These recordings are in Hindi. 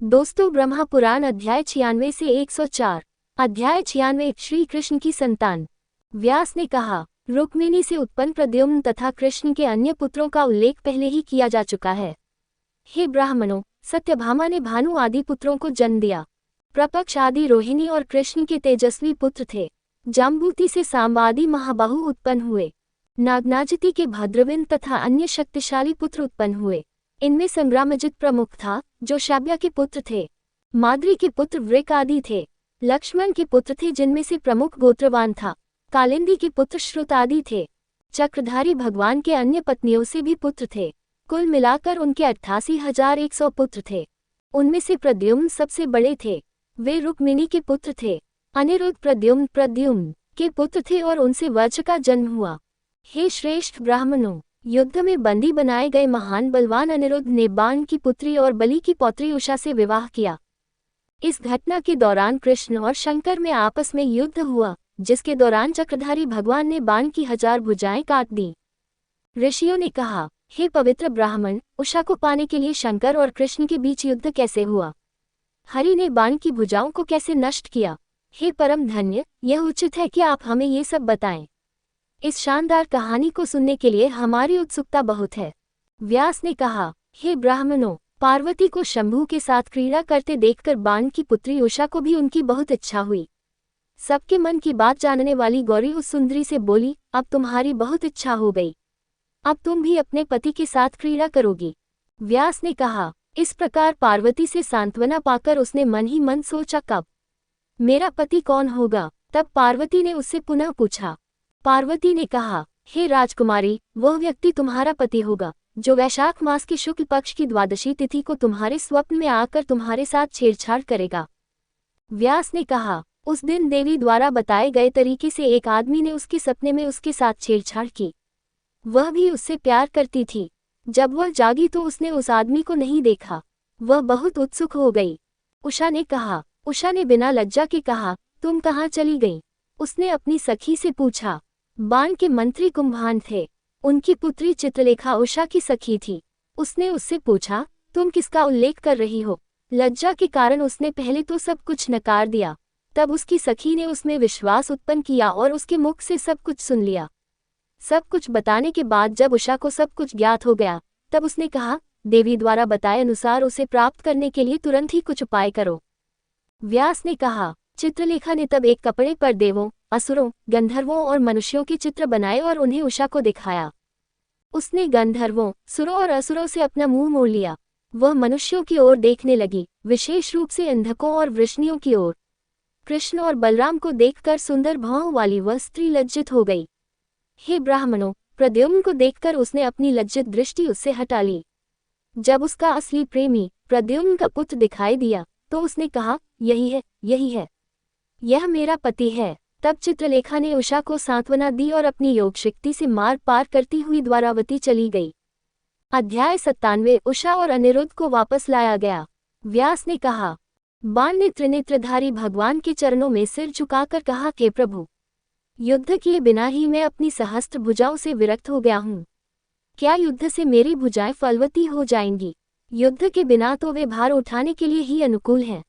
दोस्तों, ब्रह्मा पुराण अध्याय 96 से 104। अध्याय 96। श्री कृष्ण की संतान। व्यास ने कहा, रुक्मिणी से उत्पन्न प्रद्युम्न तथा कृष्ण के अन्य पुत्रों का उल्लेख पहले ही किया जा चुका है। हे ब्राह्मणों, सत्यभामा ने भानु आदि पुत्रों को जन्म दिया। प्रपक्ष आदि रोहिणी और कृष्ण के तेजस्वी पुत्र थे। जाम्बूति से सांब आदि महाबाहु उत्पन्न हुए। नागनाजिति के भद्रविन तथा अन्य शक्तिशाली पुत्र उत्पन्न हुए। इनमें संग्रामजित प्रमुख था, जो शाब्या के पुत्र थे। माद्री के पुत्र वृक आदि थे। लक्ष्मण के पुत्र थे, जिनमें से प्रमुख गोत्रवान था। कालिंदी के पुत्र श्रुत आदि थे। चक्रधारी भगवान के अन्य पत्नियों से भी पुत्र थे। कुल मिलाकर उनके 88,100 पुत्र थे। उनमें से प्रद्युम्न सबसे बड़े थे। वे रुक्मिणी के पुत्र थे। अनिरुद्ध प्रद्युम्न के पुत्र थे और उनसे वज्र का जन्म हुआ। हे श्रेष्ठ ब्राह्मणों, युद्ध में बंदी बनाए गए महान बलवान अनिरुद्ध ने बाण की पुत्री और बलि की पौत्री उषा से विवाह किया। इस घटना के दौरान कृष्ण और शंकर में आपस में युद्ध हुआ, जिसके दौरान चक्रधारी भगवान ने बाण की 1000 भुजाएं काट दी। ऋषियों ने कहा, हे पवित्र ब्राह्मण, उषा को पाने के लिए शंकर और कृष्ण के बीच युद्ध कैसे हुआ? हरि ने बाण की भुजाओं को कैसे नष्ट किया? हे परम धन्य, यह उचित है कि आप हमें ये सब बताएं। इस शानदार कहानी को सुनने के लिए हमारी उत्सुकता बहुत है। व्यास ने कहा, हे ब्राह्मणों, पार्वती को शंभू के साथ क्रीड़ा करते देखकर बाण की पुत्री उषा को भी उनकी बहुत इच्छा हुई। सबके मन की बात जानने वाली गौरी उस सुंदरी से बोली, अब तुम्हारी बहुत इच्छा हो गई। अब तुम भी अपने पति के साथ क्रीड़ा करोगी। व्यास ने कहा, इस प्रकार पार्वती से सांत्वना पाकर उसने मन ही मन सोचा, कब मेरा पति कौन होगा? तब पार्वती ने उससे पुनः पूछा। पार्वती ने कहा, हे राजकुमारी, वह व्यक्ति तुम्हारा पति होगा, जो वैशाख मास के शुक्ल पक्ष की द्वादशी तिथि को तुम्हारे स्वप्न में आकर तुम्हारे साथ छेड़छाड़ करेगा। व्यास ने कहा, उस दिन देवी द्वारा बताए गए तरीके से एक आदमी ने उसके सपने में उसके साथ छेड़छाड़ की। वह भी उससे प्यार करती थी। जब वह जागी तो उसने उस आदमी को नहीं देखा। वह बहुत उत्सुक हो गई। उषा ने बिना लज्जा के कहा, तुम कहाँ चली गई? उसने अपनी सखी से पूछा। बाण के मंत्री कुंभान थे। उनकी पुत्री चित्रलेखा उषा की सखी थी। उसने उससे पूछा, तुम किसका उल्लेख कर रही हो? लज्जा के कारण उसने पहले तो सब कुछ नकार दिया। तब उसकी सखी ने उसमें विश्वास उत्पन्न किया और उसके मुख से सब कुछ सुन लिया। सब कुछ बताने के बाद जब उषा को सब कुछ ज्ञात हो गया, तब उसने कहा, देवी द्वारा बताए अनुसार उसे प्राप्त करने के लिए तुरंत ही कुछ उपाय करो। व्यास ने कहा। चित्रलेखा ने तब एक कपड़े पर देवों, असुरों, गंधर्वों और मनुष्यों के चित्र बनाए और उन्हें उषा को दिखाया। उसने गंधर्वों, सुरों और असुरों से अपना मुंह मोड़ लिया। वह मनुष्यों की ओर देखने लगी, विशेष रूप से अंधकों और वृष्णियों की ओर। कृष्ण और बलराम को देखकर सुंदर भौहों वाली वह स्त्री लज्जित हो गई। हे ब्राह्मणों, प्रद्युम्न को देखकर उसने अपनी लज्जित दृष्टि उससे हटा ली। जब उसका असली प्रेमी प्रद्युम्न का पुत्र दिखाई दिया, तो उसने कहा, यही है, यह मेरा पति है। तब चित्रलेखा ने उषा को सांत्वना दी और अपनी योग शक्ति से मार्ग पार करती हुई द्वारावती चली गई। अध्याय 97। उषा और अनिरुद्ध को वापस लाया गया। व्यास ने कहा, बाण ने त्रिनेत्रधारी भगवान के चरणों में सिर झुकाकर कहा, हे प्रभु, युद्ध किए बिना ही मैं अपनी सहस्त्र भुजाओं से विरक्त हो गया हूँ। क्या युद्ध से मेरी भुजाएं फलवती हो जाएंगी? युद्ध के बिना तो वे भार उठाने के लिए ही अनुकूल हैं।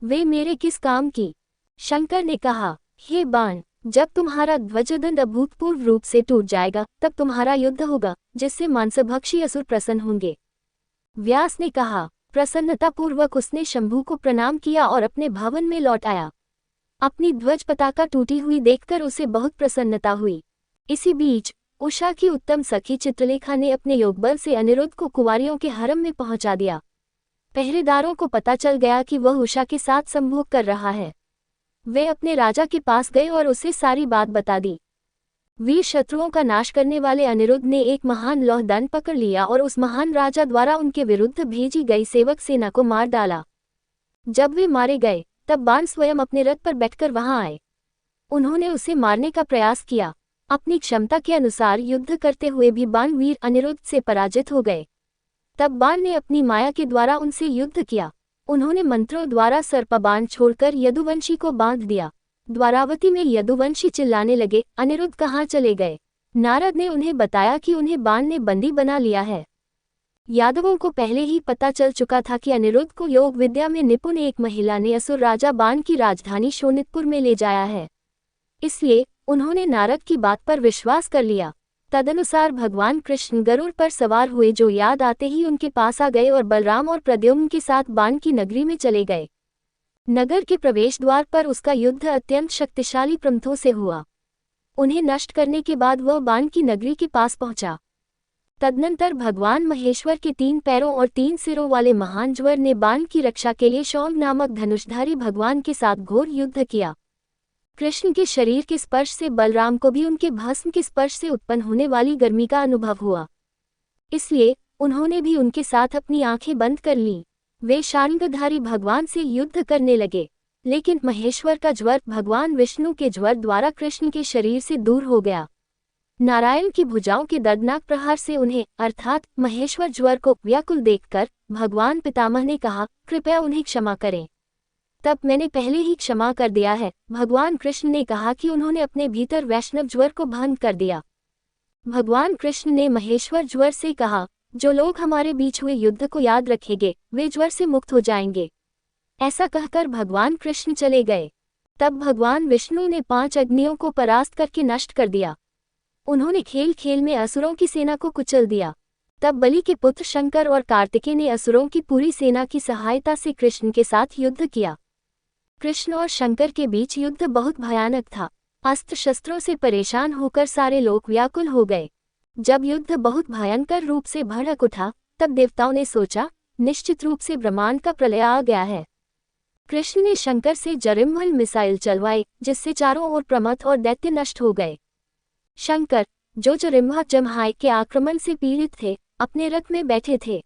वे मेरे किस काम की? शंकर ने कहा, हे बाण, जब तुम्हारा ध्वजदंड अभूतपूर्व रूप से टूट जाएगा, तब तुम्हारा युद्ध होगा, जिससे मांसभक्षी असुर प्रसन्न होंगे। व्यास ने कहा। प्रसन्नतापूर्वक उसने शंभू को प्रणाम किया और अपने भवन में लौट आया। अपनी ध्वज पताका टूटी हुई देखकर उसे बहुत प्रसन्नता हुई। इसी बीच उषा की उत्तम सखी चित्रलेखा ने अपने योगबल से अनिरुद्ध को कुंवारियों के हरम में पहुंचा दिया। पहरेदारों को पता चल गया कि वह उषा के साथ संभोग कर रहा है। वे अपने राजा के पास गए और उसे सारी बात बता दी। वीर शत्रुओं का नाश करने वाले अनिरुद्ध ने एक महान लौह दंड पकड़ लिया और उस महान राजा द्वारा उनके विरुद्ध भेजी गई सेवक सेना को मार डाला। जब वे मारे गए, तब बाण स्वयं अपने रथ पर बैठकर वहां आए। उन्होंने उसे मारने का प्रयास किया। अपनी क्षमता के अनुसार युद्ध करते हुए भी बाण वीर अनिरुद्ध से पराजित हो गए। तब बाण ने अपनी माया के द्वारा उनसे युद्ध किया। उन्होंने मंत्रों द्वारा सर्पबाण छोड़कर यदुवंशी को बांध दिया। द्वारावती में यदुवंशी चिल्लाने लगे, अनिरुद्ध कहाँ चले गए? नारद ने उन्हें बताया कि उन्हें बाण ने बंदी बना लिया है। यादवों को पहले ही पता चल चुका था कि अनिरुद्ध को योग विद्या में निपुण एक महिला ने असुर राजा बाण की राजधानी शोणितपुर में ले जाया है। इसलिए उन्होंने नारद की बात पर विश्वास कर लिया। तदनुसार भगवान कृष्ण गरुड़ पर सवार हुए, जो याद आते ही उनके पास आ गए और बलराम और प्रद्युम्न के साथ बाण की नगरी में चले गए। नगर के प्रवेश द्वार पर उसका युद्ध अत्यंत शक्तिशाली प्रमथों से हुआ। उन्हें नष्ट करने के बाद वह बाण की नगरी के पास पहुंचा। तदनंतर भगवान महेश्वर के 3 पैरों और 3 सिरों वाले महान ज्वर ने बाण की रक्षा के लिए शौंग नामक धनुषधारी भगवान के साथ घोर युद्ध किया। कृष्ण के शरीर के स्पर्श से बलराम को भी उनके भस्म के स्पर्श से उत्पन्न होने वाली गर्मी का अनुभव हुआ। इसलिए उन्होंने भी उनके साथ अपनी आंखें बंद कर लीं। वे शार्ङ्गधारी भगवान से युद्ध करने लगे, लेकिन महेश्वर का ज्वर भगवान विष्णु के ज्वर द्वारा कृष्ण के शरीर से दूर हो गया। नारायण की भुजाओं के दर्दनाक प्रहार से उन्हें अर्थात महेश्वर ज्वर को व्याकुल देखकर भगवान पितामह ने कहा, कृपया उन्हें क्षमा करें। तब मैंने पहले ही क्षमा कर दिया है। भगवान कृष्ण ने कहा कि उन्होंने अपने भीतर वैष्णव ज्वर को भंग कर दिया। भगवान कृष्ण ने महेश्वर ज्वर से कहा, जो लोग हमारे बीच हुए युद्ध को याद रखेंगे वे ज्वर से मुक्त हो जाएंगे। ऐसा कहकर भगवान कृष्ण चले गए। तब भगवान विष्णु ने 5 अग्नियों को परास्त करके नष्ट कर दिया। उन्होंने खेल खेल में असुरों की सेना को कुचल दिया। तब बलि के पुत्र शंकर और कार्तिकेय ने असुरों की पूरी सेना की सहायता से कृष्ण के साथ युद्ध किया। कृष्ण और शंकर के बीच युद्ध बहुत भयानक था। अस्त्र शस्त्रों से परेशान होकर सारे लोग व्याकुल हो गए। जब युद्ध बहुत भयंकर रूप से भड़क उठा, तब देवताओं ने सोचा, निश्चित रूप से ब्रह्मांड का प्रलय आ गया है। कृष्ण ने शंकर से जरिम्भल मिसाइल चलवाई, जिससे चारों ओर प्रमथ और दैत्य नष्ट हो गए। शंकर, जो जरिम्भा जमहाई के आक्रमण से पीड़ित थे, अपने रथ में बैठे थे।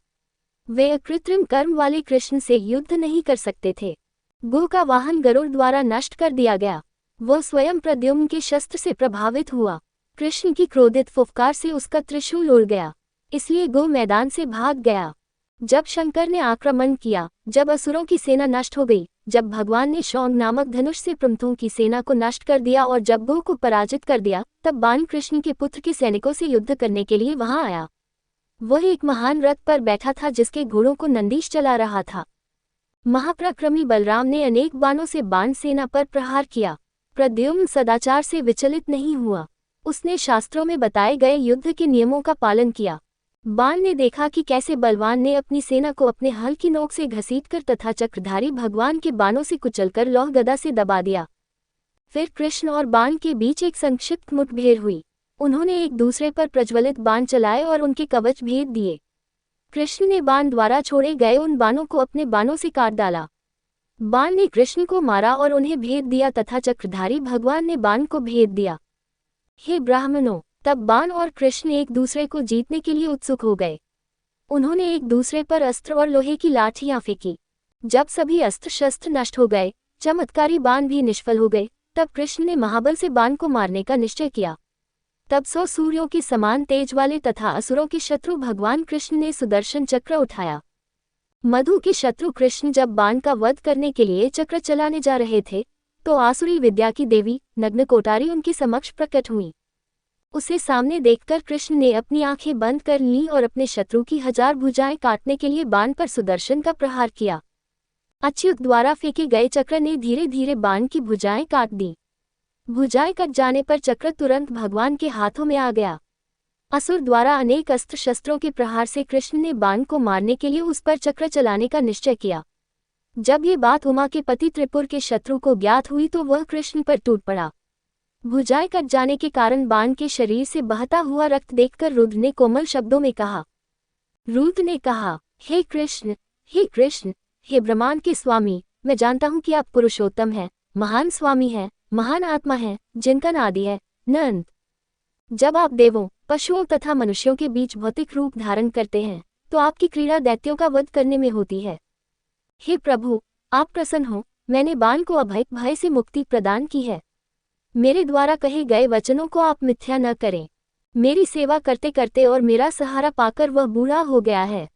वे अकृत्रिम कर्म वाले कृष्ण से युद्ध नहीं कर सकते थे। गुह का वाहन गरुड़ द्वारा नष्ट कर दिया गया। वह स्वयं प्रद्युम्न के शस्त्र से प्रभावित हुआ। कृष्ण की क्रोधित फुफकार से उसका त्रिशूल उड़ गया, इसलिए गुह मैदान से भाग गया। जब शंकर ने आक्रमण किया, जब असुरों की सेना नष्ट हो गई, जब भगवान ने शौंग नामक धनुष से प्रमथों की सेना को नष्ट कर दिया और जब गुह को पराजित कर दिया, तब बाण कृष्ण के पुत्र के सैनिकों से युद्ध करने के लिए वहां आया। वह एक महान रथ पर बैठा था, जिसके घोड़ों को नंदीश चला रहा था। महापराक्रमी बलराम ने अनेक बाणों से बाण सेना पर प्रहार किया। प्रद्युम्न सदाचार से विचलित नहीं हुआ। उसने शास्त्रों में बताए गए युद्ध के नियमों का पालन किया। बाण ने देखा कि कैसे बलवान ने अपनी सेना को अपने हल की नोक से घसीटकर तथा चक्रधारी भगवान के बाणों से कुचलकर लौह गदा से दबा दिया। फिर कृष्ण और बाण के बीच एक संक्षिप्त मुठभेड़ हुई। उन्होंने एक दूसरे पर प्रज्वलित बाण चलाए और उनके कवच भेद दिए। कृष्ण ने बाण द्वारा छोड़े गए उन बाणों को अपने बाणों से काट डाला। बाण ने कृष्ण को मारा और उन्हें भेद दिया तथा चक्रधारी भगवान ने बाण को भेद दिया। हे ब्राह्मणों, तब बाण और कृष्ण एक दूसरे को जीतने के लिए उत्सुक हो गए। उन्होंने एक दूसरे पर अस्त्र और लोहे की लाठियां फेंकी। जब सभी अस्त्र शस्त्र नष्ट हो गए, चमत्कारी बाण भी निष्फल हो गए, तब कृष्ण ने महाबल से बाण को मारने का निश्चय किया। तब 100 सूर्यों के समान तेज वाले तथा असुरों के शत्रु भगवान कृष्ण ने सुदर्शन चक्र उठाया। मधु के शत्रु कृष्ण जब बाण का वध करने के लिए चक्र चलाने जा रहे थे, तो आसुरी विद्या की देवी नग्न कोटारी उनके समक्ष प्रकट हुई। उसे सामने देखकर कृष्ण ने अपनी आंखें बंद कर लीं और अपने शत्रु की 1000 भुजाएं काटने के लिए बाण पर सुदर्शन का प्रहार किया। अच्युत द्वारा फेंके गए चक्र ने धीरे धीरे बाण की भुजाएं काट दी। भुजाएं कट जाने पर चक्र तुरंत भगवान के हाथों में आ गया। असुर द्वारा अनेक अस्त्र शस्त्रों के प्रहार से कृष्ण ने बाण को मारने के लिए उस पर चक्र चलाने का निश्चय किया। जब ये बात उमा के पति त्रिपुर के शत्रु को ज्ञात हुई तो वह कृष्ण पर टूट पड़ा। भुजाएं कट जाने के कारण बाण के शरीर से बहता हुआ रक्त देखकर रुद्र ने कोमल शब्दों में कहा। रुद्र ने कहा, हे कृष्ण, हे ब्रह्मांड के स्वामी, मैं जानता हूँ कि आप पुरुषोत्तम हैं, महान स्वामी हैं, महान आत्मा है, जिनका नादि है, न अंत। जब आप देवों, पशुओं तथा मनुष्यों के बीच भौतिक रूप धारण करते हैं, तो आपकी क्रीड़ा दैत्यों का वध करने में होती है। हे प्रभु, आप प्रसन्न हो, मैंने बाण को अभय भय से मुक्ति प्रदान की है। मेरे द्वारा कहे गए वचनों को आप मिथ्या न करें। मेरी सेवा करते करते और मेरा सहारा पाकर वह बूढ़ा हो गया है।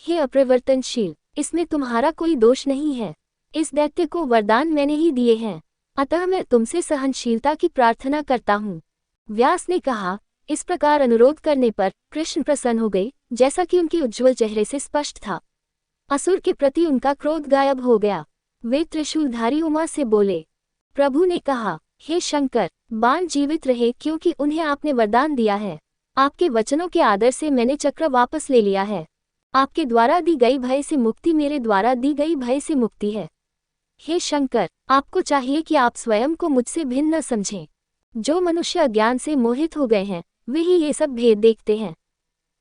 हे अपरिवर्तनशील, इसमें तुम्हारा कोई दोष नहीं है। इस दैत्य को वरदान मैंने ही दिए हैं, अतः मैं तुमसे सहनशीलता की प्रार्थना करता हूँ। व्यास ने कहा, इस प्रकार अनुरोध करने पर कृष्ण प्रसन्न हो गए जैसा कि उनके उज्ज्वल चेहरे से स्पष्ट था। असुर के प्रति उनका क्रोध गायब हो गया। वे त्रिशूलधारी उमा से बोले। प्रभु ने कहा, हे शंकर, बाण जीवित रहे क्योंकि उन्हें आपने वरदान दिया है। आपके वचनों के आदर से मैंने चक्र वापस ले लिया है। आपके द्वारा दी गई भय से मुक्ति मेरे द्वारा दी गई भय से मुक्ति है। हे शंकर, आपको चाहिए कि आप स्वयं को मुझसे भिन्न न समझें। जो मनुष्य अज्ञान से मोहित हो गए हैं वे ही ये सब भेद देखते हैं।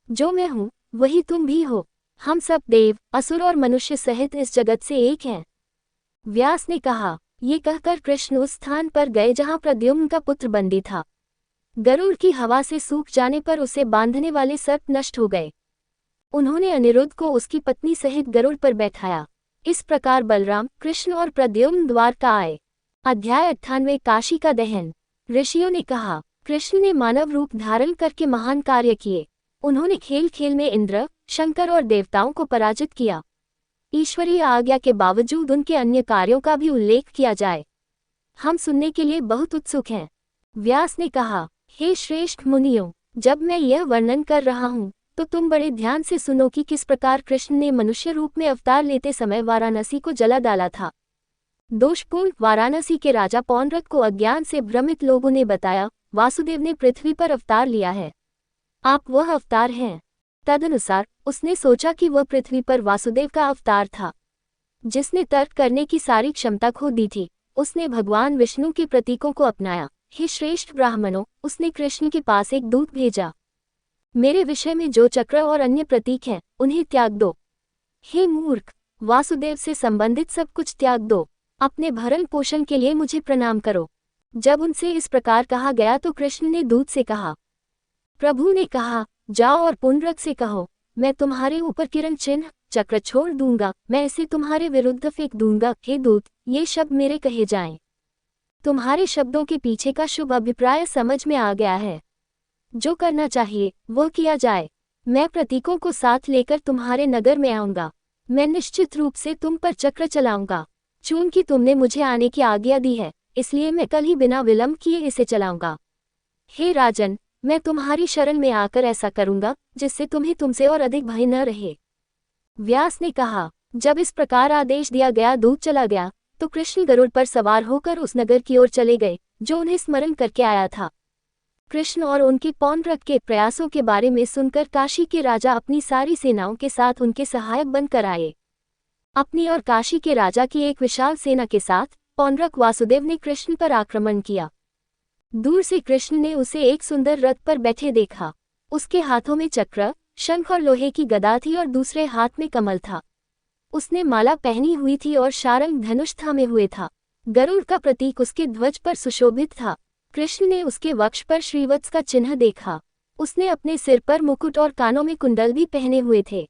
जो मैं हूँ वही तुम भी हो। हम सब देव, असुर और मनुष्य सहित इस जगत से एक हैं। व्यास ने कहा। ये कहकर कृष्ण उस स्थान पर गए जहाँ प्रद्युम्न का पुत्र बंदी था। गरुड़ की हवा से सूख जाने पर उसे बांधने वाले सर्प नष्ट हो गए। उन्होंने अनिरुद्ध को उसकी पत्नी सहित गरुड़ पर बैठाया। इस प्रकार बलराम, कृष्ण और प्रद्युम्न द्वारका आए। अध्याय 98 काशी का दहन। ऋषियों ने कहा, कृष्ण ने मानव रूप धारण करके महान कार्य किए। उन्होंने खेल खेल में इंद्र, शंकर और देवताओं को पराजित किया। ईश्वरीय आज्ञा के बावजूद उनके अन्य कार्यों का भी उल्लेख किया जाए। हम सुनने के लिए बहुत उत्सुक हैं। व्यास ने कहा, हे श्रेष्ठ मुनियों, जब मैं यह वर्णन कर रहा हूँ तो तुम बड़े ध्यान से सुनो कि किस प्रकार कृष्ण ने मनुष्य रूप में अवतार लेते समय वाराणसी को जला डाला था। दोषपूर्ण वाराणसी के राजा पौंड्रक को अज्ञान से भ्रमित लोगों ने बताया, वासुदेव ने पृथ्वी पर अवतार लिया है। आप वह अवतार हैं। तदनुसार उसने सोचा कि वह पृथ्वी पर वासुदेव का अवतार था। जिसने तर्क करने की सारी क्षमता खो दी थी, उसने भगवान विष्णु के प्रतीकों को अपनाया। हे श्रेष्ठ ब्राह्मणों, उसने कृष्ण के पास एक दूत भेजा। मेरे विषय में जो चक्र और अन्य प्रतीक हैं उन्हें त्याग दो। हे मूर्ख, वासुदेव से संबंधित सब कुछ त्याग दो। अपने भरण पोषण के लिए मुझे प्रणाम करो। जब उनसे इस प्रकार कहा गया तो कृष्ण ने दूत से कहा। प्रभु ने कहा, जाओ और पुंडरक से कहो, मैं तुम्हारे ऊपर किरण चिन्ह चक्र छोड़ दूंगा, मैं इसे तुम्हारे विरुद्ध फेंक दूंगा। हे दूत, ये शब्द मेरे कहे जाएं। तुम्हारे शब्दों के पीछे का शुभ अभिप्राय समझ में आ गया है। जो करना चाहिए वो किया जाए। मैं प्रतीकों को साथ लेकर तुम्हारे नगर में आऊंगा। मैं निश्चित रूप से तुम पर चक्र चलाऊंगा। चूंकि तुमने मुझे आने की आज्ञा दी है, इसलिए मैं कल ही बिना विलंब किए इसे चलाऊंगा। हे राजन, मैं तुम्हारी शरण में आकर ऐसा करूंगा जिससे तुम्हें तुमसे और अधिक भय न रहे। व्यास ने कहा, जब इस प्रकार आदेश दिया गया दूत चला गया तो कृष्ण गरुड़ पर सवार होकर उस नगर की ओर चले गए जो उन्हें स्मरण करके आया था। कृष्ण और उनके पौंड्रक के प्रयासों के बारे में सुनकर काशी के राजा अपनी सारी सेनाओं के साथ उनके सहायक बनकर आए। अपनी और काशी के राजा की एक विशाल सेना के साथ पौंड्रक वासुदेव ने कृष्ण पर आक्रमण किया। दूर से कृष्ण ने उसे एक सुंदर रथ पर बैठे देखा। उसके हाथों में चक्र, शंख और लोहे की गदा थी और दूसरे हाथ में कमल था। उसने माला पहनी हुई थी और शारंग धनुष थामे हुए था। गरुड़ का प्रतीक उसके ध्वज पर सुशोभित था। कृष्ण ने उसके वक्ष पर श्रीवत्स का चिन्ह देखा। उसने अपने सिर पर मुकुट और कानों में कुंडल भी पहने हुए थे।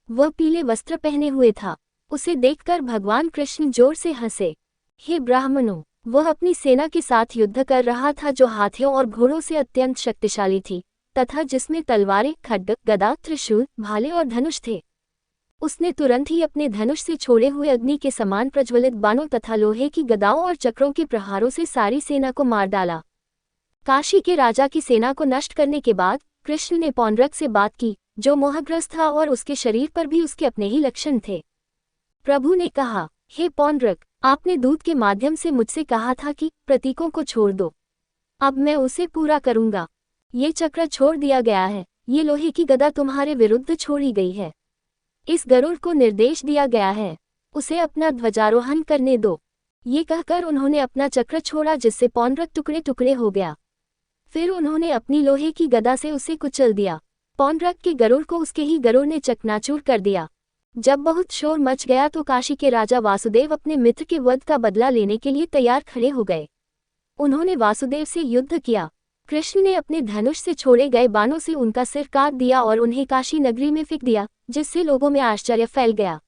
वह पीले वस्त्र पहने हुए था। उसे देखकर भगवान कृष्ण जोर से हंसे। हे ब्राह्मणों, वह अपनी सेना के साथ युद्ध कर रहा था जो हाथियों और घोड़ों से अत्यंत शक्तिशाली थी तथा जिसमें तलवारें, खड्ग, गदा, त्रिशूल, भाले और धनुष थे। उसने तुरंत ही अपने धनुष से छोड़े हुए अग्नि के समान प्रज्वलित बाणों तथा लोहे की गदाओं और चक्रों के प्रहारों से सारी सेना को मार डाला। काशी के राजा की सेना को नष्ट करने के बाद कृष्ण ने पौंड्रक से बात की, जो मोहग्रस्त था और उसके शरीर पर भी उसके अपने ही लक्षण थे। प्रभु ने कहा, हे पौंड्रक, आपने दूत के माध्यम से मुझसे कहा था कि प्रतीकों को छोड़ दो। अब मैं उसे पूरा करूंगा। ये चक्र छोड़ दिया गया है, ये लोहे की गदा तुम्हारे विरुद्ध छोड़ी गई है। इस गरुड़ को निर्देश दिया गया है, उसे अपना ध्वजारोहण करने दो। ये कहकर उन्होंने अपना चक्र छोड़ा जिससे पौंड्रक टुकड़े टुकड़े हो गया। फिर उन्होंने अपनी लोहे की गदा से उसे कुचल दिया। पौंड्रक के गरुड़ को उसके ही गरुड़ ने चकनाचूर कर दिया। जब बहुत शोर मच गया तो काशी के राजा वासुदेव अपने मित्र के वध का बदला लेने के लिए तैयार खड़े हो गए। उन्होंने वासुदेव से युद्ध किया। कृष्ण ने अपने धनुष से छोड़े गए बाणों से उनका सिर काट दिया और उन्हें काशी नगरी में फेंक दिया, जिससे लोगों में आश्चर्य फैल गया।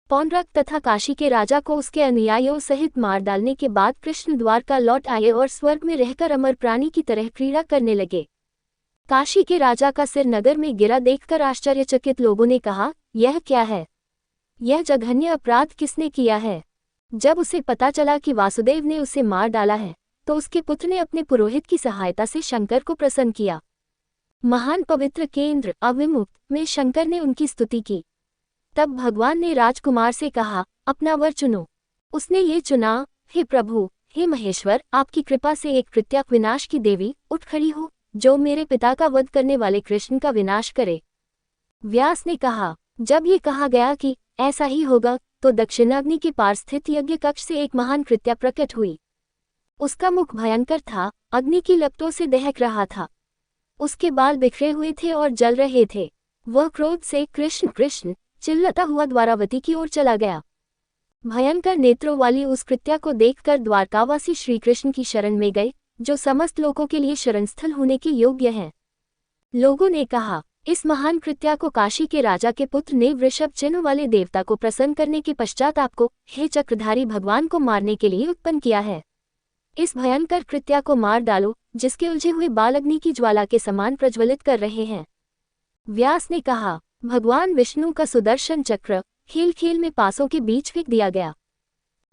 पौंड्रक तथा काशी के राजा को उसके अनुयायियों सहित मार डालने के बाद कृष्ण द्वारका लौट आए और स्वर्ग में रहकर अमर प्राणी की तरह क्रीड़ा करने लगे। काशी के राजा का सिर नगर में गिरा देखकर आश्चर्यचकित लोगों ने कहा, यह क्या है? यह जघन्य अपराध किसने किया है? जब उसे पता चला कि वासुदेव ने उसे मार डाला है तो उसके पुत्र ने अपने पुरोहित की सहायता से शंकर को प्रसन्न किया। महान पवित्र केंद्र अविमुक्त में शंकर ने उनकी स्तुति की। तब भगवान ने राजकुमार से कहा, अपना वर चुनो। उसने ये चुना, हे प्रभु, हे महेश्वर, आपकी कृपा से एक कृत्याक विनाश की देवी उठ खड़ी हो, जो मेरे पिता का वध करने वाले कृष्ण का विनाश करे। व्यास ने कहा, जब ये कहा गया कि ऐसा ही होगा, तो दक्षिणाग्नि के पार स्थित यज्ञ कक्ष से एक महान कृत्या प्रकट हुई। उसका मुख भयंकर था, अग्नि की लपटों से दहक रहा था। उसके बाल बिखरे हुए थे और जल रहे थे। वह क्रोध से कृष्ण कृष्ण चिल्लाता हुआ द्वारावती की ओर चला गया। भयंकर नेत्रों वाली उस कृत्या को देखकर द्वारकावासी श्री कृष्ण की शरण में गए, जो समस्त लोगों के लिए शरणस्थल होने के योग्य हैं। लोगों ने कहा, इस महान कृत्या को काशी के राजा के पुत्र ने वृषभ चिन्ह वाले देवता को प्रसन्न करने के पश्चात आपको, हे चक्रधारी भगवान को मारने के लिए उत्पन्न किया है। इस भयंकर कृत्या को मार डालो, जिसके उलझे हुए बाल अग्नि की ज्वाला के समान प्रज्वलित कर रहे हैं। व्यास ने कहा, भगवान विष्णु का सुदर्शन चक्र खेल खेल में पासों के बीच फेंक दिया गया।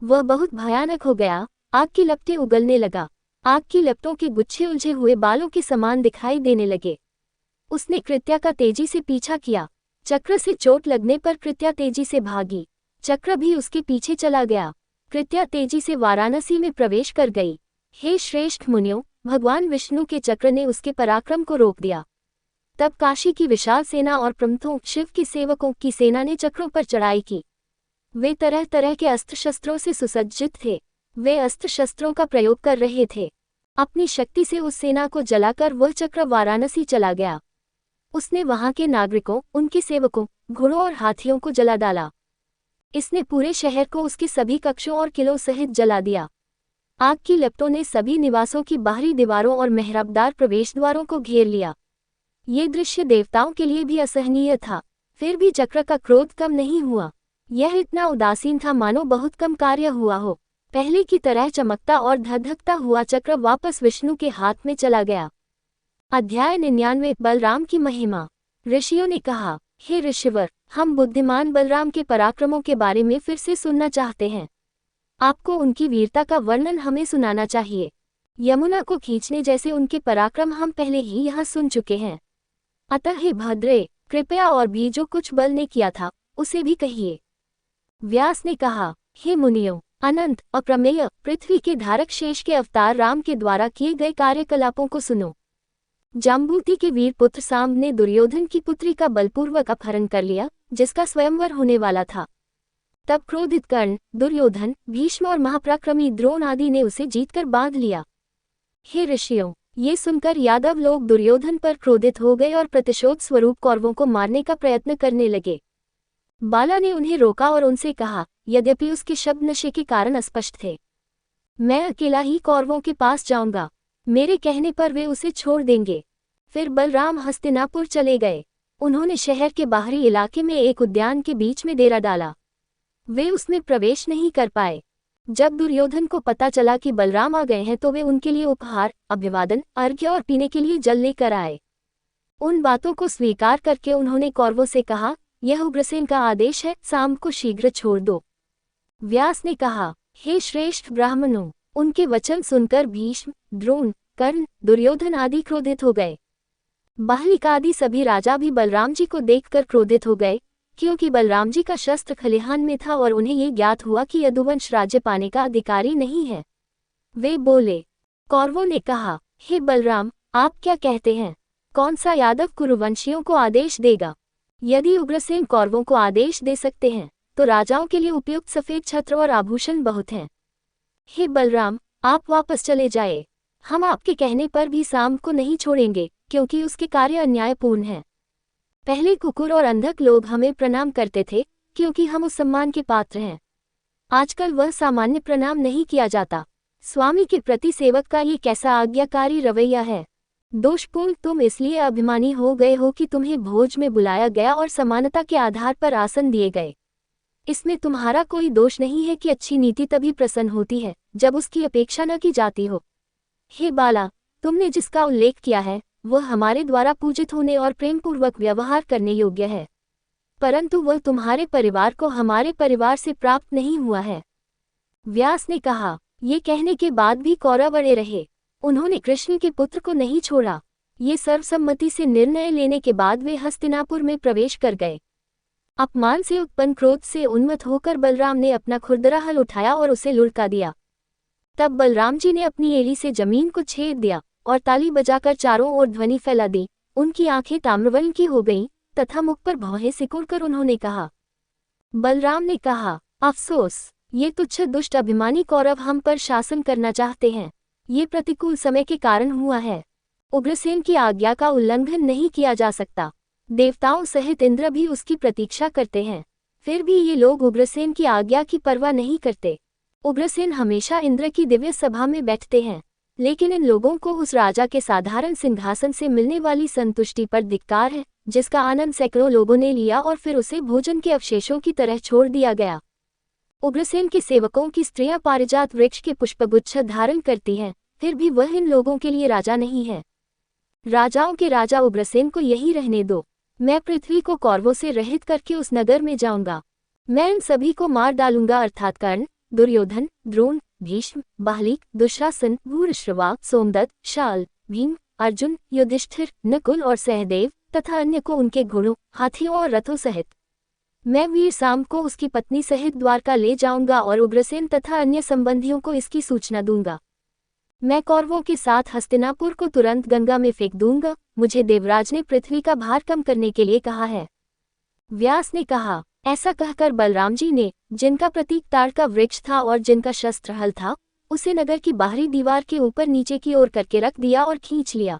वह बहुत भयानक हो गया, आग की लपटें उगलने लगा। आग की लपटों के गुच्छे उलझे हुए बालों के समान दिखाई देने लगे। उसने कृत्या का तेजी से पीछा किया। चक्र से चोट लगने पर कृत्या तेजी से भागी। चक्र भी उसके पीछे चला गया। कृत्या तेजी से वाराणसी में प्रवेश कर गई। हे श्रेष्ठ मुनियों, भगवान विष्णु के चक्र ने उसके पराक्रम को रोक दिया। तब काशी की विशाल सेना और प्रमुखों शिव के सेवकों की सेना ने चक्रों पर चढ़ाई की। वे तरह तरह के अस्त्र शस्त्रों से सुसज्जित थे। वे अस्त्र शस्त्रों का प्रयोग कर रहे थे। अपनी शक्ति से उस सेना को जलाकर वह चक्र वाराणसी चला गया। उसने वहां के नागरिकों, उनके सेवकों, घोड़ों और हाथियों को जला डाला। इसने पूरे शहर को उसके सभी कक्षों और किलों सहित जला दिया। आग की लपटों ने सभी निवासों की बाहरी दीवारों और मेहराबदार प्रवेश द्वारों को घेर लिया। ये दृश्य देवताओं के लिए भी असहनीय था। फिर भी चक्र का क्रोध कम नहीं हुआ। यह इतना उदासीन था मानो बहुत कम कार्य हुआ हो। पहले की तरह चमकता और धधकता हुआ चक्र वापस विष्णु के हाथ में चला गया। अध्याय 99 बलराम की महिमा। ऋषियों ने कहा, हे ऋषिवर, हम बुद्धिमान बलराम के पराक्रमों के बारे में फिर से सुनना चाहते हैं। आपको उनकी वीरता का वर्णन हमें सुनाना चाहिए। यमुना को खींचने जैसे उनके पराक्रम हम पहले ही यहाँ सुन चुके हैं। अतः हे भद्रे, कृपया और भी जो कुछ बल ने किया था उसे भी कहिए। व्यास ने कहा, हे मुनियों, अनंत अप्रमेय पृथ्वी के धारक शेष के अवतार राम के द्वारा किए गए कार्यकलापों को सुनो। जाम्बूति के वीर पुत्र सांब ने दुर्योधन की पुत्री का बलपूर्वक अपहरण कर लिया, जिसका स्वयंवर होने वाला था। तब क्रोधित कर्ण, दुर्योधन, भीष्म और महापराक्रमी द्रोण आदि ने उसे जीतकर बांध लिया। हे ऋषियों, ये सुनकर यादव लोग दुर्योधन पर क्रोधित हो गए और प्रतिशोध स्वरूप कौरवों को मारने का प्रयत्न करने लगे। बाला ने उन्हें रोका और उनसे कहा, यद्यपि उसके शब्द नशे के कारण अस्पष्ट थे, मैं अकेला ही कौरवों के पास जाऊंगा। मेरे कहने पर वे उसे छोड़ देंगे। फिर बलराम हस्तिनापुर चले गए। उन्होंने शहर के बाहरी इलाके में एक उद्यान के बीच में डेरा डाला। वे उसमें प्रवेश नहीं कर पाए। जब दुर्योधन को पता चला कि बलराम आ गए हैं तो वे उनके लिए उपहार, अभिवादन, अर्घ्य और पीने के लिए जल लेकर आए। उन बातों को स्वीकार करके उन्होंने कौरवों से कहा, यह उग्रसेन का आदेश है, सांब को शीघ्र छोड़ दो। व्यास ने कहा, हे श्रेष्ठ ब्राह्मणों, उनके वचन सुनकर भीष्म, द्रोण, कर्ण, दुर्योधन आदि क्रोधित हो गए। बाहलिक आदि सभी राजा भी बलराम जी को देखकर क्रोधित हो गए, क्योंकि बलराम जी का शस्त्र खलिहान में था और उन्हें ये ज्ञात हुआ कि यदुवंश राज्य पाने का अधिकारी नहीं है। वे बोले। कौरवों ने कहा, हे बलराम, आप क्या कहते हैं? कौन सा यादव कुरुवंशियों को आदेश देगा? यदि उग्रसेन कौरवों को आदेश दे सकते हैं, तो राजाओं के लिए उपयुक्त सफेद छत्र और आभूषण बहुत हैं। हे बलराम, आप वापस चले जाए। हम आपके कहने पर भी सांब को नहीं छोड़ेंगे, क्योंकि उसके कार्य अन्यायपूर्ण हैं। पहले कुकुर और अंधक लोग हमें प्रणाम करते थे, क्योंकि हम उस सम्मान के पात्र हैं। आजकल वह सामान्य प्रणाम नहीं किया जाता। स्वामी के प्रति सेवक का ये कैसा आज्ञाकारी रवैया है। दोषपूर्ण तुम इसलिए अभिमानी हो गए हो कि तुम्हें भोज में बुलाया गया और समानता के आधार पर आसन दिए गए। इसमें तुम्हारा कोई दोष नहीं है कि अच्छी नीति तभी प्रसन्न होती है जब उसकी अपेक्षा न की जाती हो। हे बाला, तुमने जिसका उल्लेख किया है वह हमारे द्वारा पूजित होने और प्रेमपूर्वक व्यवहार करने योग्य है, परंतु वह तुम्हारे परिवार को हमारे परिवार से प्राप्त नहीं हुआ है। व्यास ने कहा, ये कहने के बाद भी कौरव अड़े रहे। उन्होंने कृष्ण के पुत्र को नहीं छोड़ा। ये सर्वसम्मति से निर्णय लेने के बाद वे हस्तिनापुर में प्रवेश कर गए। अपमान से उत्पन्न क्रोध से उन्मत्त होकर बलराम ने अपना खुरदरा हल उठाया और उसे लुढ़का दिया। तब बलराम जी ने अपनी एड़ी से जमीन को छेद दिया और ताली बजाकर चारों ओर ध्वनि फैला दी। उनकी आंखें ताम्रवर्ण की हो गईं तथा मुख पर भौहें सिकुड़कर उन्होंने कहा। बलराम ने कहा, अफसोस, ये तुच्छ दुष्ट अभिमानी कौरव हम पर शासन करना चाहते हैं। ये प्रतिकूल समय के कारण हुआ है। उग्रसेन की आज्ञा का उल्लंघन नहीं किया जा सकता। देवताओं सहित इंद्र भी उसकी प्रतीक्षा करते हैं, फिर भी ये लोग उग्रसेन की आज्ञा की परवाह नहीं करते। उग्रसेन हमेशा इंद्र की दिव्य सभा में बैठते हैं, लेकिन इन लोगों को उस राजा के साधारण सिंहासन से मिलने वाली संतुष्टि पर धिक्कार है, जिसका आनंद सैकड़ों लोगों ने लिया और फिर उसे भोजन के अवशेषों की तरह छोड़ दिया गया। उग्रसेन के सेवकों की स्त्रियां पारिजात वृक्ष के पुष्पगुच्छ धारण करती हैं, फिर भी वह इन लोगों के लिए राजा नहीं है। राजाओं के राजा उग्रसेन को यही रहने दो। मैं पृथ्वी को कौरवों से रहित करके उस नगर में जाऊंगा। मैं इन सभी को मार डालूंगा, अर्थात कर्ण, दुर्योधन, द्रोण, भीष्म, बाहलिक, दुशासन, भूरिश्रवा, सोमदत्त, शाल, भीम, अर्जुन, युधिष्ठिर, नकुल और सहदेव तथा अन्य को उनके घोड़ों, हाथियों और रथों सहित। मैं वीर साम को उसकी पत्नी सहित द्वारका ले जाऊंगा और उग्रसेन तथा अन्य संबंधियों को इसकी सूचना दूंगा। मैं कौरवों के साथ हस्तिनापुर को तुरंत गंगा में फेंक दूंगा। मुझे देवराज ने पृथ्वी का भार कम करने के लिए कहा है। व्यास ने कहा। ऐसा कहकर बलराम जी ने, जिनका प्रतीक ताड़ का वृक्ष था और जिनका शस्त्र हल था, उसे नगर की बाहरी दीवार के ऊपर नीचे की ओर करके रख दिया और खींच लिया।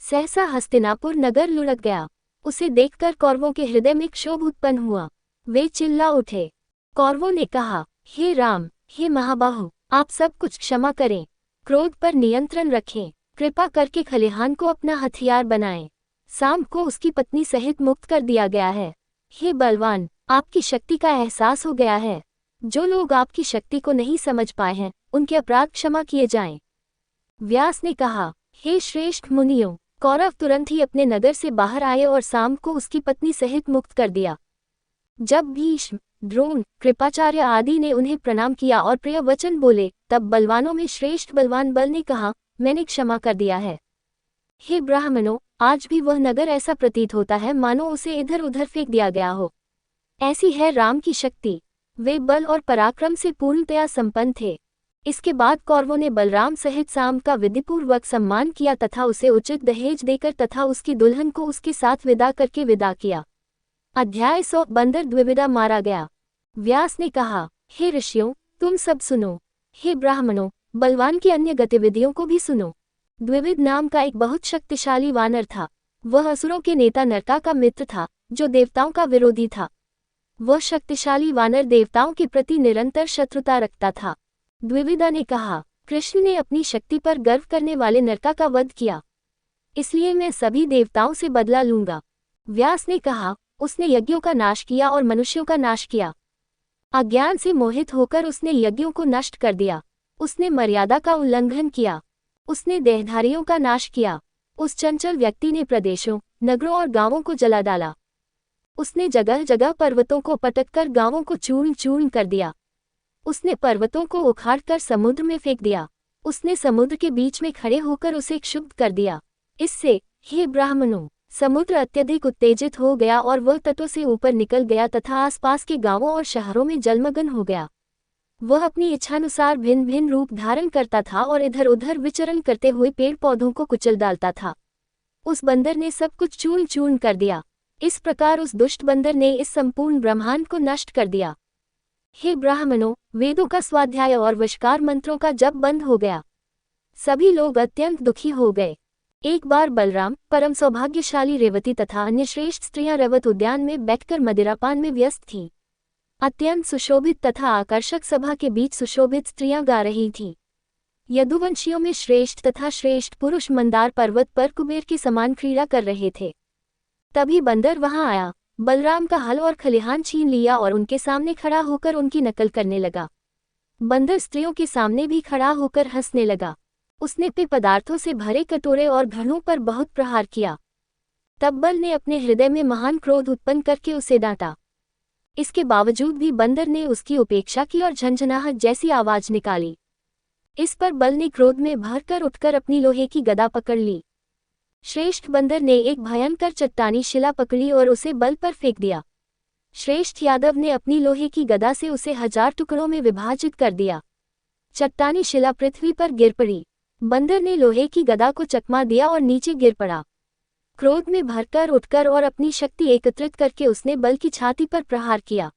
सहसा हस्तिनापुर नगर लुढ़क गया। उसे देखकर कौरवों के हृदय में क्षोभ उत्पन्न हुआ। वे चिल्ला उठे। कौरवों ने कहा, हे राम, हे महाबाहु, आप सब कुछ क्षमा करें, क्रोध पर नियंत्रण रखें, कृपा करके खलिहान को अपना हथियार बनाएं। साम को उसकी पत्नी सहित मुक्त कर दिया गया है। हे बलवान, आपकी शक्ति का एहसास हो गया है। जो लोग आपकी शक्ति को नहीं समझ पाए हैं, उनके अपराध क्षमा किए जाएं। व्यास ने कहा, हे श्रेष्ठ मुनियों, कौरव तुरंत ही अपने नगर से बाहर आए और साम को उसकी पत्नी सहित मुक्त कर दिया। जब भीष्म, द्रोण, कृपाचार्य आदि ने उन्हें प्रणाम किया और प्रिय वचन बोले, तब बलवानों में श्रेष्ठ बलवान बल ने कहा, मैंने क्षमा कर दिया है। हे ब्राह्मणों, आज भी वह नगर ऐसा प्रतीत होता है मानो उसे इधर उधर फेंक दिया गया हो। ऐसी है राम की शक्ति। वे बल और पराक्रम से पूर्णतया संपन्न थे। इसके बाद कौरवों ने बलराम सहित साम का विधिपूर्वक सम्मान किया तथा उसे उचित दहेज देकर तथा उसकी दुल्हन को उसके साथ विदा करके विदा किया। अध्याय 100। बंदर द्विविदा मारा गया। व्यास ने कहा, हे ऋषियों, तुम सब सुनो। हे ब्राह्मणों, बलवान की अन्य गतिविधियों को भी सुनो। द्विविद नाम का एक बहुत शक्तिशाली वानर था। वह असुरों के नेता नरका का मित्र था, जो देवताओं का विरोधी था। वह शक्तिशाली वानर देवताओं के प्रति निरंतर शत्रुता रखता था। द्विविदा ने कहा, कृष्ण ने अपनी शक्ति पर गर्व करने वाले नरका का वध किया, इसलिए मैं सभी देवताओं से बदला लूंगा। व्यास ने कहा, उसने यज्ञों का नाश किया और मनुष्यों का नाश किया। अज्ञान से मोहित होकर उसने यज्ञों को नष्ट कर दिया। उसने मर्यादा का उल्लंघन किया। उसने देहधारियों का नाश किया। उस चंचल व्यक्ति ने प्रदेशों, नगरों और गांवों को जला डाला। उसने जगह जगह पर्वतों को पटककर गांवों को चूर्ण चूर्ण कर दिया। उसने पर्वतों को उखाड़कर समुद्र में फेंक दिया। उसने समुद्र के बीच में खड़े होकर उसे क्षुब्ध कर दिया। इससे, हे ब्राह्मणों, समुद्र अत्यधिक उत्तेजित हो गया और वह तटों से ऊपर निकल गया तथा आसपास के गांवों और शहरों में जलमग्न हो गया। वह अपनी इच्छानुसार भिन्न भिन्न रूप धारण करता था और इधर उधर विचरण करते हुए पेड़ पौधों को कुचल डालता था। उस बंदर ने सब कुछ चूर्ण चूर्ण कर दिया। इस प्रकार उस दुष्ट बंदर ने इस संपूर्ण ब्रह्मांड को नष्ट कर दिया। हे ब्राह्मणों, वेदों का स्वाध्याय और वशकार मंत्रों का जप बंद हो गया। सभी लोग अत्यंत दुखी हो गए। एक बार बलराम, परम सौभाग्यशाली रेवती तथा अन्य श्रेष्ठ स्त्रियां रवत उद्यान में बैठकर मदिरापान में व्यस्त थीं। अत्यंत सुशोभित तथा आकर्षक सभा के बीच सुशोभित स्त्रियां गा रही थीं। यदुवंशियों में श्रेष्ठ तथा श्रेष्ठ पुरुष मंदार पर्वत पर कुबेर के समान क्रीड़ा कर रहे थे। तभी बंदर वहां आया, बलराम का हल और खलिहान छीन लिया और उनके सामने खड़ा होकर उनकी नकल करने लगा। बंदर स्त्रियों के सामने भी खड़ा होकर हंसने लगा। उसने पेय पदार्थों से भरे कटोरे और घड़ों पर बहुत प्रहार किया। तब बल ने अपने हृदय में महान क्रोध उत्पन्न करके उसे डांटा। इसके बावजूद भी बंदर ने उसकी उपेक्षा की और झंझनाहट जैसी आवाज निकाली। इस पर बल ने क्रोध में भरकर उठकर अपनी लोहे की गदा पकड़ ली। श्रेष्ठ बंदर ने एक भयंकर चट्टानी शिला पकड़ी और उसे बल पर फेंक दिया। श्रेष्ठ यादव ने अपनी लोहे की गदा से उसे 1000 टुकड़ों में विभाजित कर दिया। चट्टानी शिला पृथ्वी पर गिर पड़ी। बंदर ने लोहे की गदा को चकमा दिया और नीचे गिर पड़ा। क्रोध में भरकर उठकर और अपनी शक्ति एकत्रित करके उसने बल की छाती पर प्रहार किया।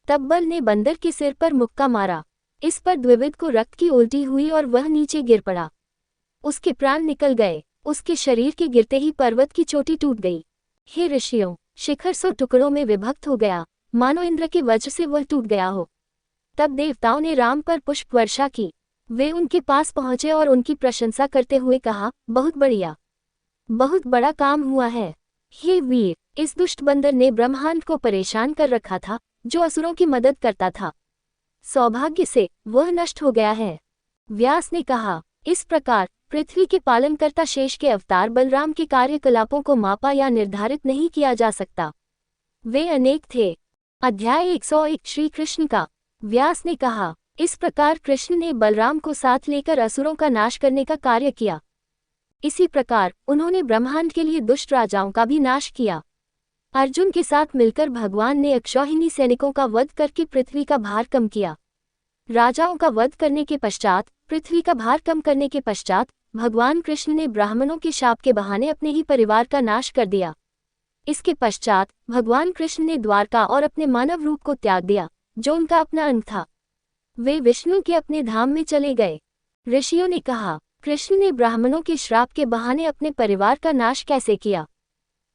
तब बल ने बंदर के सिर पर मुक्का मारा। इस पर द्विविद को रक्त की उल्टी हुई और वह नीचे गिर पड़ा। उसके प्राण निकल गए। उसके शरीर के गिरते ही पर्वत की चोटी टूट गई। हे ऋषियों, शिखर 100 टुकड़ों में विभक्त हो गया, मानो इंद्र के वज्र से वह टूट गया हो। तब देवताओं ने राम पर पुष्प वर्षा की। वे उनके पास पहुंचे और उनकी प्रशंसा करते हुए कहा, बहुत बढ़िया, बहुत बड़ा काम हुआ है। हे वीर, इस दुष्ट बंदर ने ब्रह्मांड को परेशान कर रखा था, जो असुरों की मदद करता था। सौभाग्य से वह नष्ट हो गया है। व्यास ने कहा, इस प्रकार पृथ्वी के पालनकर्ता शेष के अवतार बलराम के कार्यकलापों को मापा या निर्धारित नहीं किया जा सकता। वे अनेक थे। अध्याय 101 श्री कृष्ण का। व्यास ने कहा, इस प्रकार कृष्ण ने बलराम को साथ लेकर असुरों का नाश करने का कार्य किया। इसी प्रकार उन्होंने ब्रह्मांड के लिए दुष्ट राजाओं का भी नाश किया। अर्जुन के साथ मिलकर भगवान ने अक्षौहिणी सैनिकों का वध करके पृथ्वी का भार कम किया। राजाओं का वध करने के पश्चात, पृथ्वी का भार कम करने के पश्चात, भगवान कृष्ण ने ब्राह्मणों के शाप के बहाने अपने ही परिवार का नाश कर दिया। इसके पश्चात भगवान कृष्ण ने द्वारका और अपने मानव रूप को त्याग दिया, जो उनका अपना अंग था। वे विष्णु के अपने धाम में चले गए। ऋषियों ने कहा, कृष्ण ने ब्राह्मणों के श्राप के बहाने अपने परिवार का नाश कैसे किया?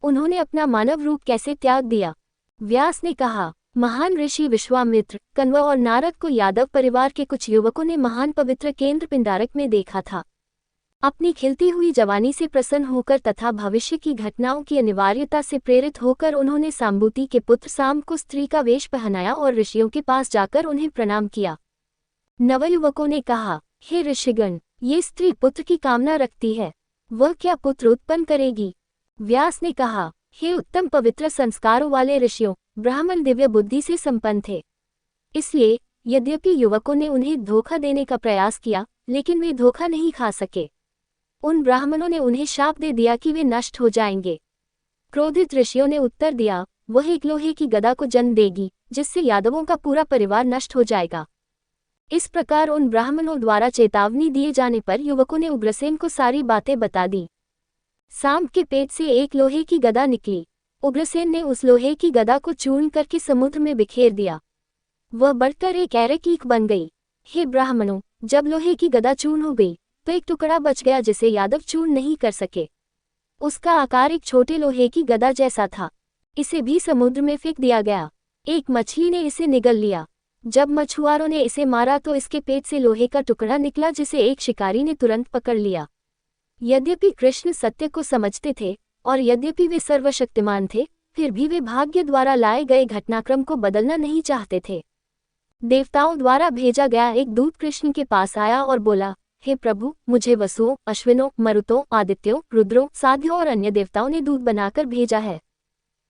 उन्होंने अपना मानव रूप कैसे त्याग दिया? व्यास ने कहा, महान ऋषि विश्वामित्र, कण्व और नारद को यादव परिवार के कुछ युवकों ने महान पवित्र केंद्र पिंडारक में देखा था। अपनी खिलती हुई जवानी से प्रसन्न होकर तथा भविष्य की घटनाओं की अनिवार्यता से प्रेरित होकर उन्होंने सांबुति के पुत्र साम को स्त्री का वेश पहनाया और ऋषियों के पास जाकर उन्हें प्रणाम किया। नवयुवकों ने कहा, हे ऋषिगण, ये स्त्री पुत्र की कामना रखती है, वह क्या पुत्र उत्पन्न करेगी? व्यास ने कहा, हे उत्तम पवित्र संस्कारों वाले ऋषियों, ब्राह्मण दिव्य बुद्धि से संपन्न थे। इसलिए यद्यपि युवकों ने उन्हें धोखा देने का प्रयास किया, लेकिन वे धोखा नहीं खा सके। उन ब्राह्मणों ने उन्हें शाप दे दिया कि वे नष्ट हो जाएंगे। क्रोधित ऋषियों ने उत्तर दिया, वह एक लोहे की गदा को जन्म देगी, जिससे यादवों का पूरा परिवार नष्ट हो जाएगा। इस प्रकार उन ब्राह्मणों द्वारा चेतावनी दिए जाने पर युवकों ने उग्रसेन को सारी बातें बता दी। सांब के पेट से एक लोहे की गदा निकली। उग्रसेन ने उस लोहे की गदा को चूर्ण करके समुद्र में बिखेर दिया। वह बढ़कर एक एरेकीक बन गई। हे ब्राह्मणों, जब लोहे की गदा चूर्ण हो गई तो एक टुकड़ा बच गया जिसे यादव चूर्ण नहीं कर सके। उसका आकार एक छोटे लोहे की गदा जैसा था। इसे भी समुद्र में फेंक दिया गया। एक मछली ने इसे निगल लिया। जब मछुआरों ने इसे मारा तो इसके पेट से लोहे का टुकड़ा निकला जिसे एक शिकारी ने तुरंत पकड़ लिया। यद्यपि कृष्ण सत्य को समझते थे और यद्यपि वे सर्वशक्तिमान थे, फिर भी वे भाग्य द्वारा लाए गए घटनाक्रम को बदलना नहीं चाहते थे। देवताओं द्वारा भेजा गया एक दूत कृष्ण के पास आया और बोला, हे प्रभु, मुझे वसुओं, अश्विनों, मरुतों, आदित्यों, रुद्रों, साध्यों और अन्य देवताओं ने दूत बनाकर भेजा है।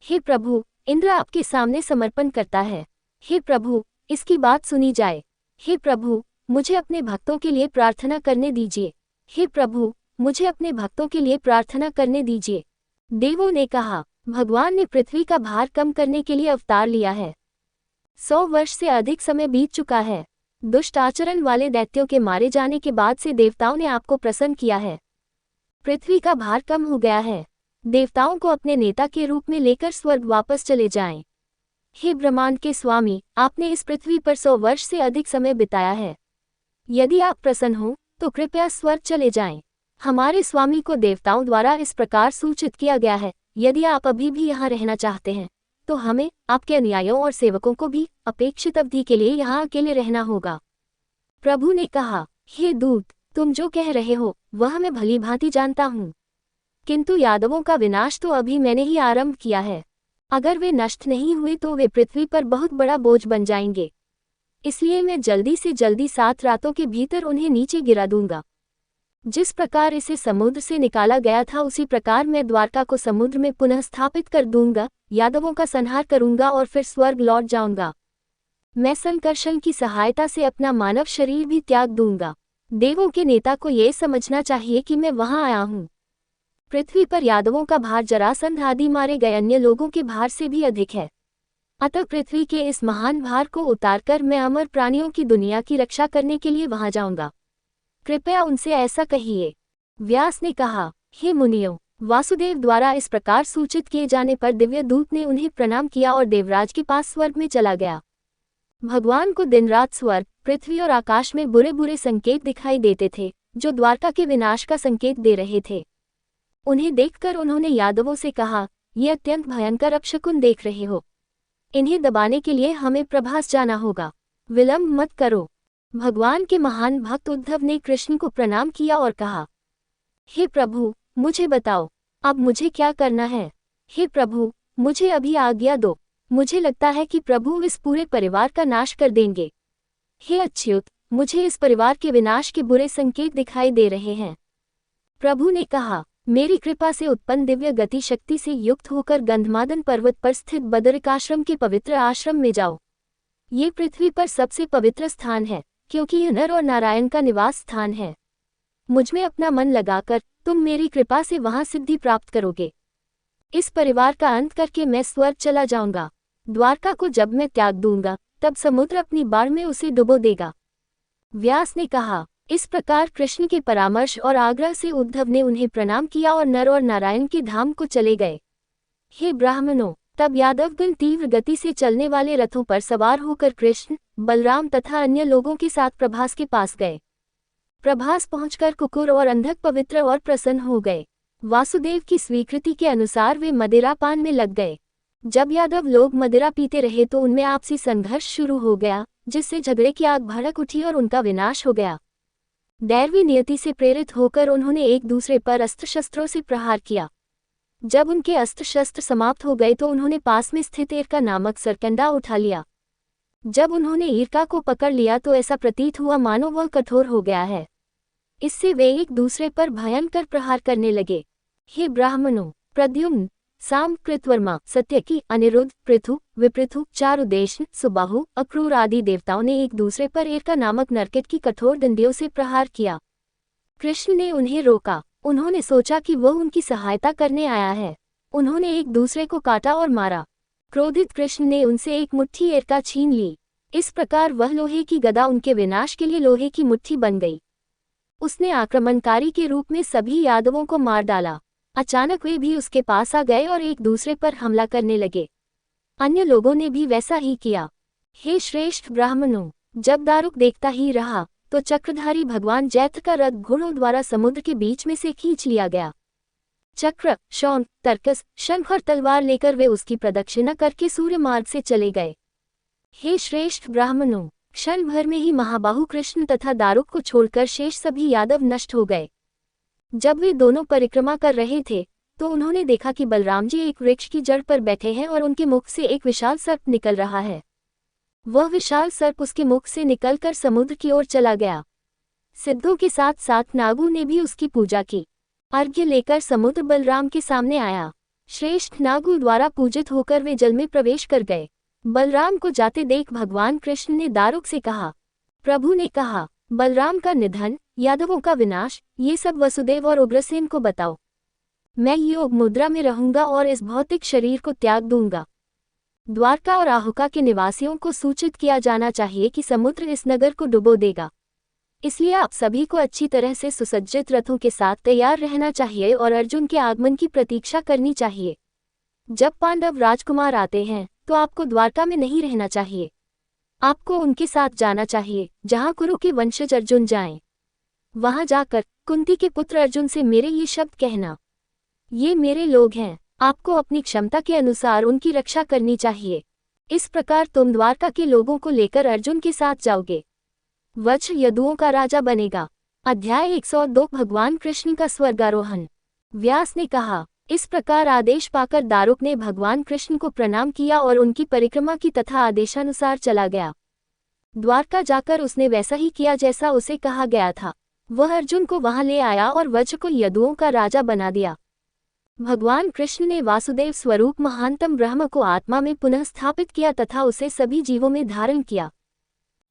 हे प्रभु, इंद्र आपके सामने समर्पण करता है। हे प्रभु, इसकी बात सुनी जाए। हे प्रभु, मुझे अपने भक्तों के लिए प्रार्थना करने दीजिए। हे प्रभु, मुझे अपने भक्तों के लिए प्रार्थना करने दीजिए। देवों ने कहा, भगवान ने पृथ्वी का भार कम करने के लिए अवतार लिया है। 100 वर्ष से अधिक समय बीत चुका है। दुष्ट आचरण वाले दैत्यों के मारे जाने के बाद से देवताओं ने आपको प्रसन्न किया है। पृथ्वी का भार कम हो गया है। देवताओं को अपने नेता के रूप में लेकर स्वर्ग वापस चले जाएं। हे ब्रह्मांड के स्वामी, आपने इस पृथ्वी पर 100 वर्ष से अधिक समय बिताया है। यदि आप प्रसन्न हो तो कृपया स्वर्ग चले जाएं। हमारे स्वामी को देवताओं द्वारा इस प्रकार सूचित किया गया है, यदि आप अभी भी यहाँ रहना चाहते हैं तो हमें, आपके अनुयायियों और सेवकों को भी अपेक्षित अवधि के लिए यहाँ अकेले रहना होगा। प्रभु ने कहा, हे दूत, तुम जो कह रहे हो वह मैं भली भांति जानता हूँ, किंतु यादवों का विनाश तो अभी मैंने ही आरंभ किया है। अगर वे नष्ट नहीं हुए तो वे पृथ्वी पर बहुत बड़ा बोझ बन जाएंगे। इसलिए मैं जल्दी से जल्दी 7 रातों के भीतर उन्हें नीचे गिरा दूंगा। जिस प्रकार इसे समुद्र से निकाला गया था उसी प्रकार मैं द्वारका को समुद्र में पुनः स्थापित कर दूंगा, यादवों का संहार करूंगा और फिर स्वर्ग लौट जाऊंगा। मैं संकर्षण की सहायता से अपना मानव शरीर भी त्याग दूंगा। देवों के नेता को ये समझना चाहिए कि मैं वहां आया हूं। पृथ्वी पर यादवों का भार जरासंध आदि मारे गए अन्य लोगों के भार से भी अधिक है। अतः पृथ्वी के इस महान भार को उतारकर मैं अमर प्राणियों की दुनिया की रक्षा करने के लिए वहां जाऊंगा। कृपया उनसे ऐसा कहिए। व्यास ने कहा, हे मुनियों, वासुदेव द्वारा इस प्रकार सूचित किए जाने पर दिव्य दूत ने उन्हें प्रणाम किया और देवराज के पास स्वर्ग में चला गया। भगवान को दिन रात स्वर्ग, पृथ्वी और आकाश में बुरे बुरे संकेत दिखाई देते थे, जो द्वारका के विनाश का संकेत दे रहे थे। उन्हें देखकर उन्होंने यादवों से कहा, ये अत्यंत भयंकर अपशकुन देख रहे हो। इन्हें दबाने के लिए हमें प्रभास जाना होगा। विलंब मत करो। भगवान के महान भक्त उद्धव ने कृष्ण को प्रणाम किया और कहा, हे प्रभु, मुझे बताओ, अब मुझे क्या करना है। हे प्रभु, मुझे अभी आज्ञा दो। मुझे लगता है कि प्रभु इस पूरे परिवार का नाश कर देंगे। हे अच्युत, मुझे इस परिवार के विनाश के बुरे संकेत दिखाई दे रहे हैं। प्रभु ने कहा, मेरी कृपा से उत्पन्न दिव्य गति शक्ति से युक्त होकर गंधमादन पर्वत पर स्थित बदरिकाश्रम के पवित्र आश्रम में जाओ। ये पृथ्वी पर सबसे पवित्र स्थान है, क्योंकि यह नर और नारायण का निवास स्थान है। मुझमें अपना मन लगाकर तुम मेरी कृपा से वहां सिद्धि प्राप्त करोगे। इस परिवार का अंत करके मैं स्वर्ग चला जाऊंगा। द्वारका को जब मैं त्याग दूंगा, तब समुद्र अपनी बाढ़ में उसे डुबो देगा। व्यास ने कहा, इस प्रकार कृष्ण के परामर्श और आग्रह से उद्धव ने उन्हें प्रणाम किया और नर और नारायण के धाम को चले गए। हे ब्राह्मणों, तब यादवगण तीव्र गति से चलने वाले रथों पर सवार होकर कृष्ण, बलराम तथा अन्य लोगों के साथ प्रभास के पास गए। प्रभास पहुंचकर कुकुर और अंधक पवित्र और प्रसन्न हो गए। वासुदेव की स्वीकृति के अनुसार वे मदिरा पान में लग गए। जब यादव लोग मदिरा पीते रहे तो उनमें आपसी संघर्ष शुरू हो गया, जिससे झगड़े की आग भड़क उठी और उनका विनाश हो गया। दैवी नियति से प्रेरित होकर उन्होंने एक दूसरे पर अस्त्र शस्त्रों से प्रहार किया। जब उनके अस्त्र शस्त्र समाप्त हो गए तो उन्होंने पास में स्थित ईरका नामक सरकंडा उठा लिया। जब उन्होंने ईरका को पकड़ लिया तो ऐसा प्रतीत हुआ मानो वह कठोर हो गया है। इससे वे एक दूसरे पर भयंकर प्रहार करने लगे। हे ब्राह्मणों, प्रद्युम्न, साम, कृतवर्मा, सत्यकी, अनिरुद्ध, पृथु, विपृथु, चारुदेश, सुबाहु, अक्रूर आदि देवताओं ने एक दूसरे पर ईरका नामक नरकट की कठोर डंडियों से प्रहार किया। कृष्ण ने उन्हें रोका। उन्होंने सोचा कि वह उनकी सहायता करने आया है। उन्होंने एक दूसरे को काटा और मारा। क्रोधित कृष्ण ने उनसे एक मुट्ठी ईरका छीन ली। इस प्रकार वह लोहे की गदा उनके विनाश के लिए लोहे की मुट्ठी बन गई। उसने आक्रमणकारी के रूप में सभी यादवों को मार डाला। अचानक वे भी उसके पास आ गए और एक दूसरे पर हमला करने लगे। अन्य लोगों ने भी वैसा ही किया। हे श्रेष्ठ ब्राह्मणों, जब दारुक देखता ही रहा तो चक्रधारी भगवान जैत्र का रथ घोड़ों द्वारा समुद्र के बीच में से खींच लिया गया। चक्र, शौंक, तर्कस, शंख और तलवार लेकर वे उसकी प्रदक्षिणा करके सूर्य मार्ग से चले गए। हे श्रेष्ठ ब्राह्मणों, क्षण भर में ही महाबाहु कृष्ण तथा दारुक को छोड़कर शेष सभी यादव नष्ट हो गए। जब वे दोनों परिक्रमा कर रहे थे तो उन्होंने देखा कि बलराम जी एक वृक्ष की जड़ पर बैठे हैं और उनके मुख से एक विशाल सर्प निकल रहा है। वह विशाल सर्प उसके मुख से निकलकर समुद्र की ओर चला गया। सिद्धों के साथ साथ नागों ने भी उसकी पूजा की। अर्घ्य लेकर समुद्र बलराम के सामने आया। श्रेष्ठ नागों द्वारा पूजित होकर वे जल में प्रवेश कर गए। बलराम को जाते देख भगवान कृष्ण ने दारुक से कहा। प्रभु ने कहा, बलराम का निधन, यादवों का विनाश, ये सब वसुदेव और उग्रसेन को बताओ। मैं योग मुद्रा में रहूंगा और इस भौतिक शरीर को त्याग दूंगा। द्वारका और आहुका के निवासियों को सूचित किया जाना चाहिए कि समुद्र इस नगर को डुबो देगा। इसलिए आप सभी को अच्छी तरह से सुसज्जित रथों के साथ तैयार रहना चाहिए और अर्जुन के आगमन की प्रतीक्षा करनी चाहिए। जब पांडव राजकुमार आते हैं तो आपको द्वारका में नहीं रहना चाहिए। आपको उनके साथ जाना चाहिए जहां कुरु के वंशज अर्जुन जाएं। वहां जाकर कुंती के पुत्र अर्जुन से मेरे ये शब्द कहना, ये मेरे लोग हैं। आपको अपनी क्षमता के अनुसार उनकी रक्षा करनी चाहिए। इस प्रकार तुम द्वारका के लोगों को लेकर अर्जुन के साथ जाओगे। वज्र यदुओं का राजा बनेगा। अध्याय 102 भगवान कृष्ण का स्वर्गारोहण। व्यास ने कहा, इस प्रकार आदेश पाकर दारुक ने भगवान कृष्ण को प्रणाम किया और उनकी परिक्रमा की तथा आदेशानुसार चला गया। द्वारका जाकर उसने वैसा ही किया जैसा उसे कहा गया था। वह अर्जुन को वहां ले आया और वज्र को यदुओं का राजा बना दिया। भगवान कृष्ण ने वासुदेव स्वरूप महानतम ब्रह्म को आत्मा में पुनः स्थापित किया तथा उसे सभी जीवों में धारण किया।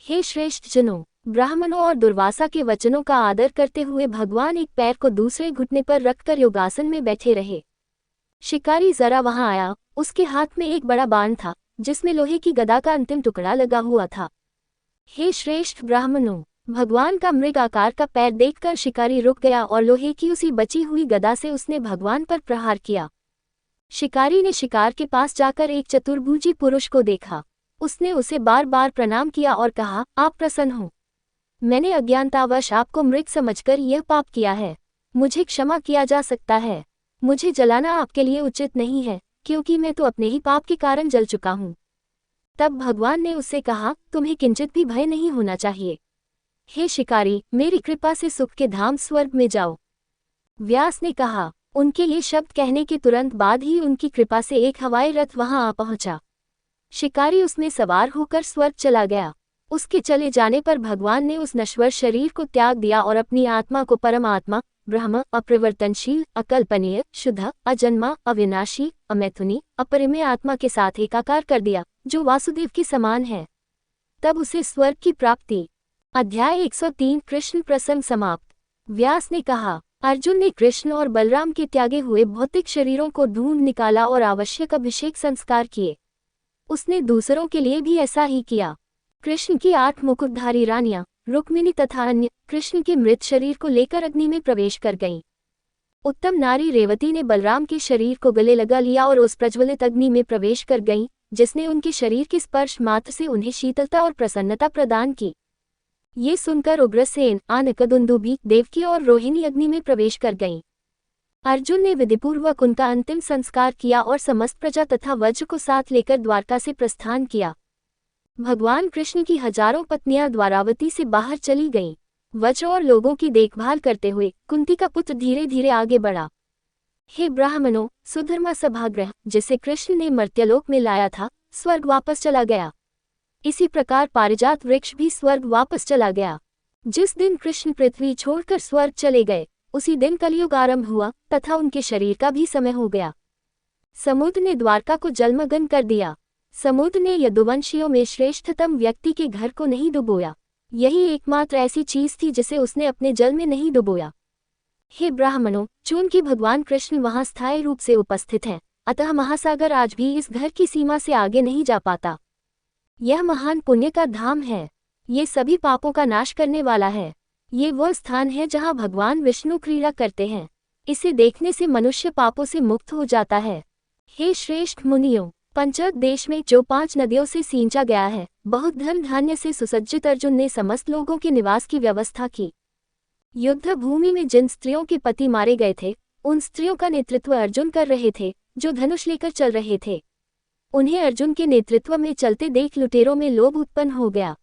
हे श्रेष्ठ जनों, ब्राह्मणों और दुर्वासा के वचनों का आदर करते हुए भगवान एक पैर को दूसरे घुटने पर रखकर योगासन में बैठे रहे। शिकारी जरा वहां आया। उसके हाथ में एक बड़ा बाण था जिसमें लोहे की गदा का अंतिम टुकड़ा लगा हुआ था। हे श्रेष्ठ ब्राह्मणों, भगवान का मृग आकार का पैर देखकर शिकारी रुक गया और लोहे की उसी बची हुई गदा से उसने भगवान पर प्रहार किया। शिकारी ने शिकार के पास जाकर एक चतुर्भुजी पुरुष को देखा। उसने उसे बार बार प्रणाम किया और कहा, आप प्रसन्न हो। मैंने अज्ञानतावश आपको मृग समझकर यह पाप किया है। मुझे क्षमा किया जा सकता है। मुझे जलाना आपके लिए उचित नहीं है, क्योंकि मैं तो अपने ही पाप के कारण जल चुका हूँ। तब भगवान ने उससे कहा, तुम्हें किंचित भी भय नहीं होना चाहिए। हे शिकारी, मेरी कृपा से सुख के धाम स्वर्ग में जाओ। व्यास ने कहा। उनके ये शब्द कहने के तुरंत बाद ही उनकी कृपा से एक हवाई रथ वहां आ पहुंचा। शिकारी उसमें सवार होकर स्वर्ग चला गया। उसके चले जाने पर भगवान ने उस नश्वर शरीर को त्याग दिया और अपनी आत्मा को परमात्मा, ब्रह्म, अपरिवर्तनशील, अकल्पनीय, शुद्ध, अजन्मा, अविनाशी, अमैथुनी, अपरिमेय आत्मा के साथ एकाकार कर दिया, जो वासुदेव के समान है। तब उसे स्वर्ग की प्राप्ति। अध्याय 103 कृष्ण प्रसंग समाप्त। व्यास ने कहा, अर्जुन ने कृष्ण और बलराम के त्यागे हुए भौतिक शरीरों को ढूंढ निकाला और आवश्यक अभिषेक संस्कार किए। उसने दूसरों के लिए भी ऐसा ही किया। कृष्ण की 8 मुकुटधारी रानियां, रुक्मिणी तथा अन्य, कृष्ण के मृत शरीर को लेकर अग्नि में प्रवेश कर गईं। उत्तम नारी रेवती ने बलराम के शरीर को गले लगा लिया और उस प्रज्वलित अग्नि में प्रवेश कर गईं, जिसने उनके शरीर के स्पर्श मात्र से उन्हें शीतलता और प्रसन्नता प्रदान की। ये सुनकर उग्रसेन, आनक, दुंदुभि, देवकी और रोहिणी अग्नि में प्रवेश कर गईं। अर्जुन ने विधिपूर्वक उनका अंतिम संस्कार किया और समस्त प्रजा तथा वज्र को साथ लेकर द्वारका से प्रस्थान किया। भगवान कृष्ण की हजारों पत्नियां द्वारावती से बाहर चली गईं। वज्र और लोगों की देखभाल करते हुए कुंती का पुत्र धीरे धीरे आगे बढ़ा। हे ब्राह्मणों, सुधर्मा सभागृह, जिसे कृष्ण ने मर्त्यलोक में लाया था, स्वर्ग वापस चला गया। इसी प्रकार पारिजात वृक्ष भी स्वर्ग वापस चला गया। जिस दिन कृष्ण पृथ्वी छोड़कर स्वर्ग चले गए, उसी दिन कलयुग आरंभ हुआ तथा उनके शरीर का भी समय हो गया। समुद्र ने द्वारका को जलमग्न कर दिया। समुद्र ने यदुवंशियों में श्रेष्ठतम व्यक्ति के घर को नहीं डुबोया। यही एकमात्र ऐसी चीज थी जिसे उसने अपने जल में नहीं डुबोया। हे ब्राह्मणों, चूंकि भगवान कृष्ण वहां स्थायी रूप से उपस्थित हैं, अतः महासागर आज भी इस घर की सीमा से आगे नहीं जा पाता। यह महान पुण्य का धाम है। ये सभी पापों का नाश करने वाला है। ये वह स्थान है जहाँ भगवान विष्णु क्रीड़ा करते हैं। इसे देखने से मनुष्य पापों से मुक्त हो जाता है। हे श्रेष्ठ मुनियों, पंचक देश में जो 5 नदियों से सींचा गया है, बहुत धन धान्य से सुसज्जित अर्जुन ने समस्त लोगों के निवास की व्यवस्था की। युद्ध भूमि में जिन स्त्रियों के पति मारे गए थे, उन स्त्रियों का नेतृत्व अर्जुन कर रहे थे, जो धनुष लेकर चल रहे थे। उन्हें अर्जुन के नेतृत्व में चलते देख लुटेरों में लोभ उत्पन्न हो गया।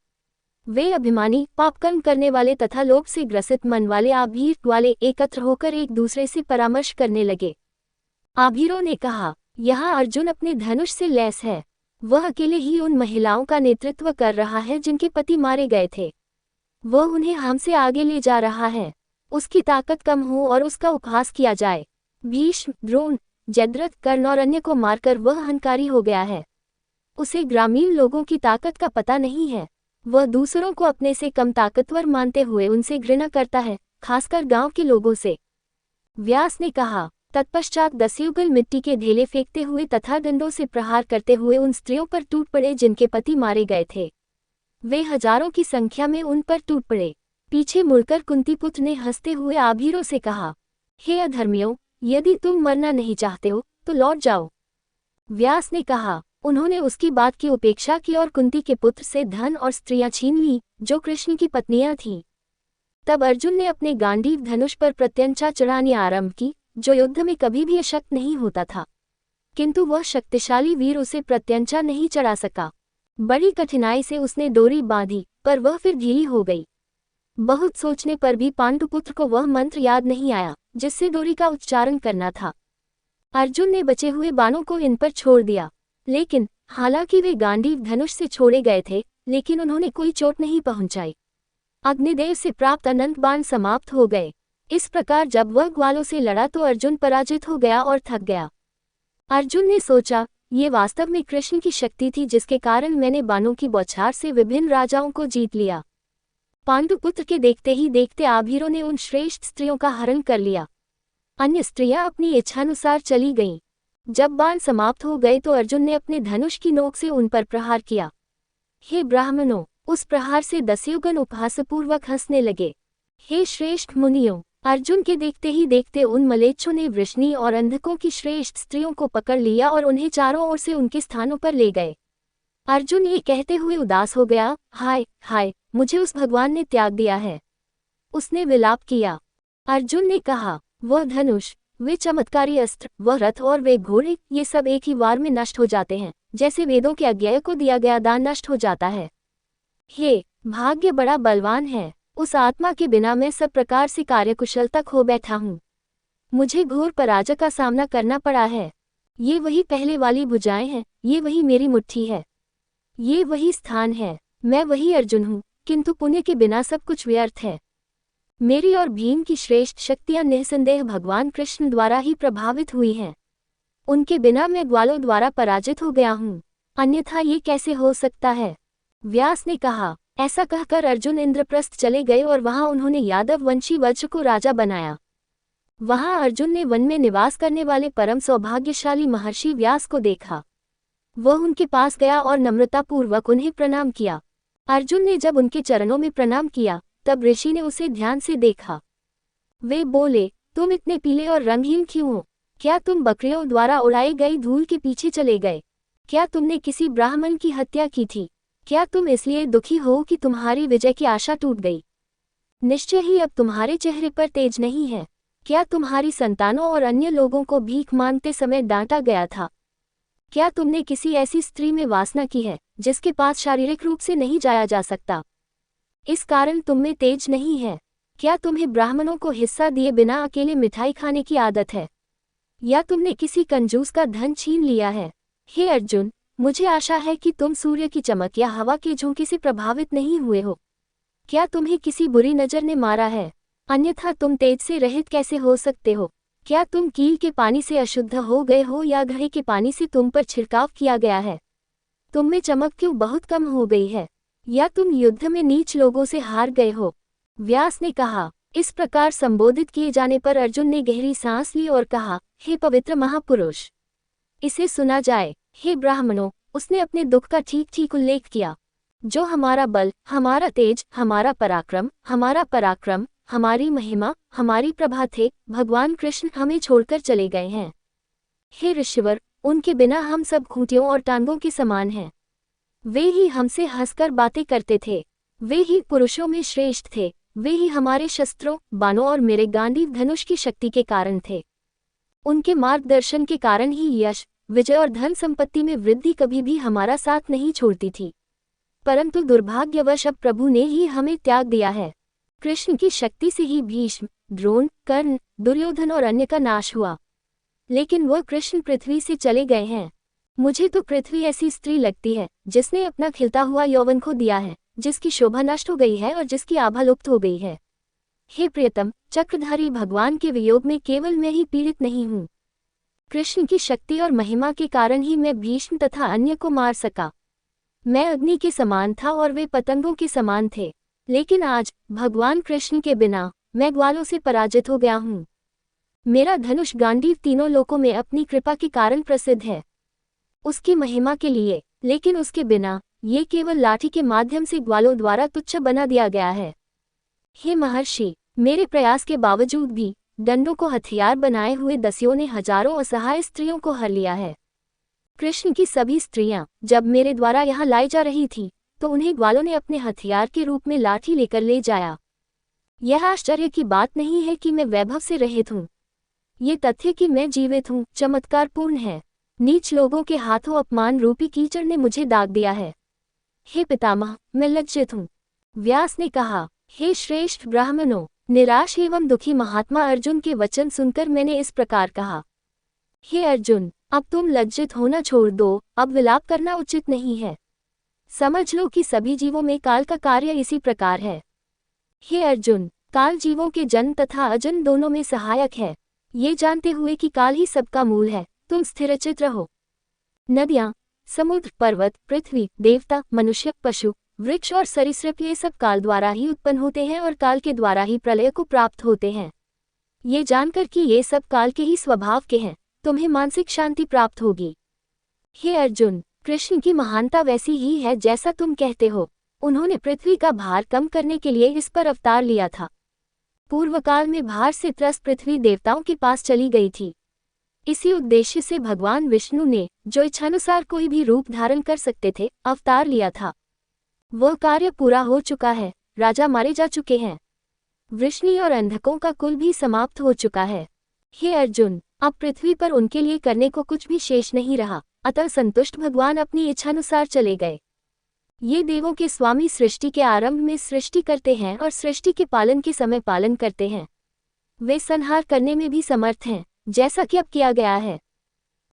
वे अभिमानी, पापकर्म करने वाले तथा लोभ से ग्रसित मन वाले आभीर वाले एकत्र होकर एक दूसरे से परामर्श करने लगे। आभीरों ने कहा, यहाँ अर्जुन अपने धनुष से लैस है। वह अकेले ही उन महिलाओं का नेतृत्व कर रहा है जिनके पति मारे गए थे। वह उन्हें हमसे आगे ले जा रहा है। उसकी ताकत कम हो और उसका उपहास किया जाए। भीष्म, द्रोण, जयद्रथ, कर्ण और अन्य को मारकर वह अहंकारी हो गया है। उसे ग्रामीण लोगों की ताकत का पता नहीं है। वह दूसरों को अपने से कम ताकतवर मानते हुए उनसे घृणा करता है, खासकर गांव के लोगों से। व्यास ने कहा, तत्पश्चात 10 युगल मिट्टी के ढेले फेंकते हुए तथा डंडों से प्रहार करते हुए उन स्त्रियों पर टूट पड़े जिनके पति मारे गए थे। वे हजारों की संख्या में उन पर टूट पड़े। पीछे मुड़कर कुंती पुत्र ने हंसते हुए आभीरों से कहा, हे अधर्मियों, यदि तुम मरना नहीं चाहते हो तो लौट जाओ। व्यास ने कहा, उन्होंने उसकी बात की उपेक्षा की और कुंती के पुत्र से धन और स्त्रियां छीन ली, जो कृष्ण की पत्नियां थीं। तब अर्जुन ने अपने गांडीव धनुष पर प्रत्यंचा चढ़ानी आरंभ की, जो युद्ध में कभी भी अशक्त नहीं होता था। किंतु वह शक्तिशाली वीर उसे प्रत्यंचा नहीं चढ़ा सका। बड़ी कठिनाई से उसने डोरी बांधी, पर वह फिर ढीली हो गई। बहुत सोचने पर भी पांडुपुत्र को वह मंत्र याद नहीं आया जिससे डोरी का उच्चारण करना था। अर्जुन ने बचे हुए बाणों को इन पर छोड़ दिया, लेकिन हालांकि वे गांडीव धनुष से छोड़े गए थे, लेकिन उन्होंने कोई चोट नहीं पहुंचाई। अग्निदेव से प्राप्त अनंत बाण समाप्त हो गए। इस प्रकार जब वह ग्वालों से लड़ा तो अर्जुन पराजित हो गया और थक गया। अर्जुन ने सोचा, ये वास्तव में कृष्ण की शक्ति थी जिसके कारण मैंने बाणों की बौछार से विभिन्न राजाओं को जीत लिया। पांडुपुत्र के देखते ही देखते आभीरों ने उन श्रेष्ठ स्त्रियों का हरण कर लिया। अन्य स्त्रियां अपनी इच्छानुसार चली गईं। जब बाण समाप्त हो गए तो अर्जुन ने अपने धनुष की नोक से उन पर प्रहार किया। हे ब्राह्मणों, उस प्रहार से दस्युगण उपहासपूर्वक हंसने लगे। हे श्रेष्ठ मुनियों, अर्जुन के देखते ही देखते उन मलेच्छों ने वृष्णि और अंधकों की श्रेष्ठ स्त्रियों को पकड़ लिया और उन्हें चारों ओर से उनके स्थानों पर ले गए। अर्जुन ये कहते हुए उदास हो गया, हाय हाय, मुझे उस भगवान ने त्याग दिया है। उसने विलाप किया। अर्जुन ने कहा, वह धनुष, वे चमत्कारी अस्त्र, वह रथ और वे घोड़े, ये सब एक ही वार में नष्ट हो जाते हैं, जैसे वेदों के अज्ञेय को दिया गया दान नष्ट हो जाता है। हे, भाग्य बड़ा बलवान है, उस आत्मा के बिना मैं सब प्रकार से कार्यकुशल तक हो बैठा हूँ। मुझे घोर पराजय का सामना करना पड़ा है। ये वही पहले वाली भुजाएं हैं, ये वही मेरी मुट्ठी है, ये वही स्थान है, मैं वही अर्जुन हूँ, किंतु पुण्य के बिना सब कुछ व्यर्थ है। मेरी और भीम की श्रेष्ठ शक्तियां निःसंदेह भगवान कृष्ण द्वारा ही प्रभावित हुई हैं। उनके बिना मैं ग्वालों द्वारा पराजित हो गया हूँ, अन्यथा ये कैसे हो सकता है। व्यास ने कहा। ऐसा कहकर अर्जुन इंद्रप्रस्थ चले गए और वहां उन्होंने यादव वंशी वज्र को राजा बनाया। वहां अर्जुन ने वन में निवास करने वाले परम सौभाग्यशाली महर्षि व्यास को देखा। वह उनके पास गया और नम्रतापूर्वक उन्हें प्रणाम किया। अर्जुन ने जब उनके चरणों में प्रणाम किया तब ऋषि ने उसे ध्यान से देखा। वे बोले, तुम इतने पीले और रंगहीन क्यों हो? क्या तुम बकरियों द्वारा उड़ाई गई धूल के पीछे चले गए? क्या तुमने किसी ब्राह्मण की हत्या की थी? क्या तुम इसलिए दुखी हो कि तुम्हारी विजय की आशा टूट गई? निश्चय ही अब तुम्हारे चेहरे पर तेज नहीं है। क्या तुम्हारी संतानों और अन्य लोगों को भीख मांगते समय डांटा गया था? क्या तुमने किसी ऐसी स्त्री में वासना की है जिसके पास शारीरिक रूप से नहीं जाया जा सकता? इस कारण तुम में तेज नहीं है। क्या तुम्हें ब्राह्मणों को हिस्सा दिए बिना अकेले मिठाई खाने की आदत है? या तुमने किसी कंजूस का धन छीन लिया है? हे अर्जुन, मुझे आशा है कि तुम सूर्य की चमक या हवा के झोंके से प्रभावित नहीं हुए हो। क्या तुम्हें किसी बुरी नजर ने मारा है? अन्यथा तुम तेज से रहित कैसे हो सकते हो? क्या तुम कील के पानी से अशुद्ध हो गए हो या घड़े के पानी से तुम पर छिड़काव किया गया है? तुम में चमक क्यों बहुत कम हो गई है? या तुम युद्ध में नीच लोगों से हार गए हो? व्यास ने कहा। इस प्रकार संबोधित किए जाने पर अर्जुन ने गहरी सांस ली और कहा, हे पवित्र महापुरुष, इसे सुना जाए। हे ब्राह्मणों, उसने अपने दुख का ठीक ठीक उल्लेख किया। जो हमारा बल, हमारा तेज, हमारा पराक्रम, हमारी महिमा, हमारी प्रभा थे, भगवान कृष्ण हमें छोड़कर चले गए हैं। हे ऋषिवर, उनके बिना हम सब खूंटियों और टांगों के समान हैं। वे ही हमसे हंसकर बातें करते थे, वे ही पुरुषों में श्रेष्ठ थे, वे ही हमारे शस्त्रों, बाणों और मेरे गांडीव धनुष की शक्ति के कारण थे। उनके मार्गदर्शन के कारण ही यश, विजय और धन संपत्ति में वृद्धि कभी भी हमारा साथ नहीं छोड़ती थी। परंतु दुर्भाग्यवश अब प्रभु ने ही हमें त्याग दिया है। कृष्ण की शक्ति से ही भीष्म, द्रोण, कर्ण, दुर्योधन और अन्य का नाश हुआ, लेकिन वह कृष्ण पृथ्वी से चले गए हैं। मुझे तो पृथ्वी ऐसी स्त्री लगती है जिसने अपना खिलता हुआ यौवन खो दिया है, जिसकी शोभा नष्ट हो गई है और जिसकी आभा लुप्त हो गई है। हे प्रियतम, चक्रधारी भगवान के वियोग में केवल मैं ही पीड़ित नहीं हूँ। कृष्ण की शक्ति और महिमा के कारण ही मैं भीष्म तथा अन्य को मार सका। मैं अग्नि के समान था और वे पतंगों के समान थे, लेकिन आज भगवान कृष्ण के बिना मैं ग्वालों से पराजित हो गया हूँ। मेरा धनुष गांडीव तीनों लोकों में अपनी कृपा के कारण प्रसिद्ध है, उसकी महिमा के लिए, लेकिन उसके बिना ये केवल लाठी के माध्यम से ग्वालों द्वारा तुच्छ बना दिया गया है। हे महर्षि, मेरे प्रयास के बावजूद भी दंडों को हथियार बनाए हुए दस्युओं ने हजारों असहाय स्त्रियों को हर लिया है। कृष्ण की सभी स्त्रियां जब मेरे द्वारा यहाँ लाई जा रही थी तो उन्हें ग्वालों ने अपने हथियार के रूप में लाठी लेकर ले जाया। यह आश्चर्य की बात नहीं है कि मैं वैभव से रहित हूँ। ये तथ्य कि मैं जीवित हूँ चमत्कारपूर्ण है। नीच लोगों के हाथों अपमान रूपी कीचड़ ने मुझे दाग दिया है। हे पितामह, मैं लज्जित हूँ। व्यास ने कहा, हे श्रेष्ठ ब्राह्मणों, निराश एवं दुखी महात्मा अर्जुन के वचन सुनकर मैंने इस प्रकार कहा, हे अर्जुन, अब तुम लज्जित होना छोड़ दो, अब विलाप करना उचित नहीं है। समझ लो कि सभी जीवों में काल का कार्य इसी प्रकार है। हे अर्जुन, काल जीवों के जन्म तथा अजन्म दोनों में सहायक है। ये जानते हुए कि काल ही सबका मूल है, तुम स्थिरचित रहो। नदियां, समुद्र, पर्वत, पृथ्वी, देवता, मनुष्य, पशु, वृक्ष और सरीसृप ये सब काल द्वारा ही उत्पन्न होते हैं और काल के द्वारा ही प्रलय को प्राप्त होते हैं। ये जानकर कि ये सब काल के ही स्वभाव के हैं, तुम्हें मानसिक शांति प्राप्त होगी। हे अर्जुन, कृष्ण की महानता वैसी ही है जैसा तुम कहते हो। उन्होंने पृथ्वी का भार कम करने के लिए इस पर अवतार लिया था। पूर्व काल में भार से त्रस्त पृथ्वी देवताओं के पास चली गई थी। इसी उद्देश्य से भगवान विष्णु ने, जो इच्छानुसार कोई भी रूप धारण कर सकते थे, अवतार लिया था। वह कार्य पूरा हो चुका है, राजा मारे जा चुके हैं, वृष्णि और अंधकों का कुल भी समाप्त हो चुका है। हे अर्जुन, अब पृथ्वी पर उनके लिए करने को कुछ भी शेष नहीं रहा, अतः संतुष्ट भगवान अपनी इच्छानुसार चले गए। ये देवों के स्वामी सृष्टि के आरंभ में सृष्टि करते हैं और सृष्टि के पालन के समय पालन करते हैं। वे संहार करने में भी समर्थ हैं, जैसा कि अब किया गया है।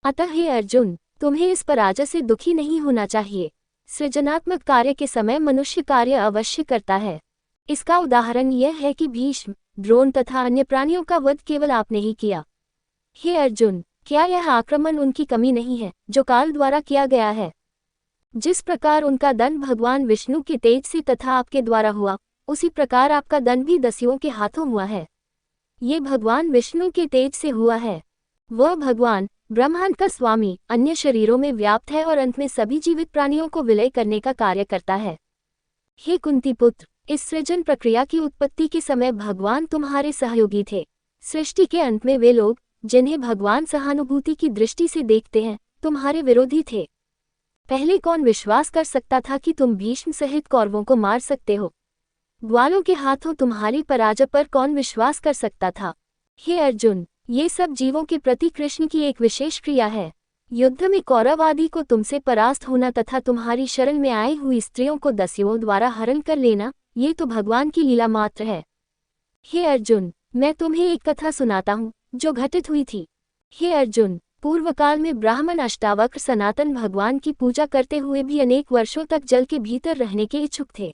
अतः हे अर्जुन, तुम्हें इस पराजय से दुखी नहीं होना चाहिए। सृजनात्मक कार्य के समय मनुष्य कार्य अवश्य करता है। इसका उदाहरण यह है कि भीष्म, द्रोण तथा अन्य प्राणियों का वध केवल आपने ही किया। हे अर्जुन, क्या यह आक्रमण उनकी कमी नहीं है जो काल द्वारा किया गया है? जिस प्रकार उनका दंड भगवान विष्णु के तेज से तथा आपके द्वारा हुआ, उसी प्रकार आपका दंड भी दस्युओं के हाथों हुआ है। ये भगवान विष्णु के तेज से हुआ है। वह भगवान ब्रह्मांड का स्वामी अन्य शरीरों में व्याप्त है और अंत में सभी जीवित प्राणियों को विलय करने का कार्य करता है। हे कुंती पुत्र, इस सृजन प्रक्रिया की उत्पत्ति के समय भगवान तुम्हारे सहयोगी थे। सृष्टि के अंत में वे लोग, जिन्हें भगवान सहानुभूति की दृष्टि से देखते हैं, तुम्हारे विरोधी थे। पहले कौन विश्वास कर सकता था कि तुम भीष्म सहित कौरवों को मार सकते हो? ग्वालों के हाथों तुम्हारी पराजय पर कौन विश्वास कर सकता था? हे अर्जुन, ये सब जीवों के प्रति कृष्ण की एक विशेष क्रिया है। युद्ध में कौरव आदि को तुमसे परास्त होना तथा तुम्हारी शरण में आई हुई स्त्रियों को दस्युओं द्वारा हरण कर लेना, ये तो भगवान की लीला मात्र है। हे अर्जुन, मैं तुम्हें एक कथा सुनाता हूँ जो घटित हुई थी। हे अर्जुन, पूर्व काल में ब्राह्मण अष्टावक्र सनातन भगवान की पूजा करते हुए भी अनेक वर्षों तक जल के भीतर रहने के इच्छुक थे।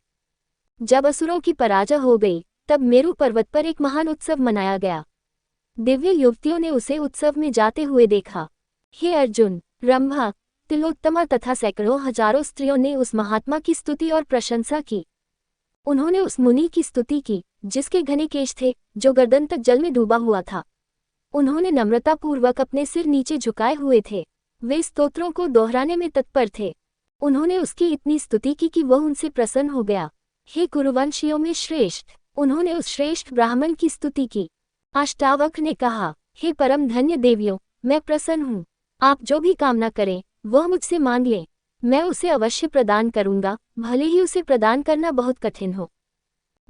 जब असुरों की पराजय हो गई, तब मेरु पर्वत पर एक महान उत्सव मनाया गया। दिव्य युवतियों ने उसे उत्सव में जाते हुए देखा। हे अर्जुन, रंभा, तिलोत्तमा तथा सैकड़ों हजारों स्त्रियों ने उस महात्मा की स्तुति और प्रशंसा की। उन्होंने उस मुनि की स्तुति की, जिसके घने केश थे, जो गर्दन तक जल में डूबा हुआ था। उन्होंने नम्रतापूर्वक अपने सिर नीचे झुकाए हुए थे। वे स्तोत्रों को दोहराने में तत्पर थे। उन्होंने उसकी इतनी स्तुति की कि वह उनसे प्रसन्न हो गया। हे कुरुवंशियों में श्रेष्ठ, उन्होंने उस श्रेष्ठ ब्राह्मण की स्तुति की। अष्टावक्र ने कहा, हे परम धन्य देवियों, मैं प्रसन्न हूँ। आप जो भी कामना करें, वह मुझसे मांग लें, मैं उसे अवश्य प्रदान करूँगा, भले ही उसे प्रदान करना बहुत कठिन हो।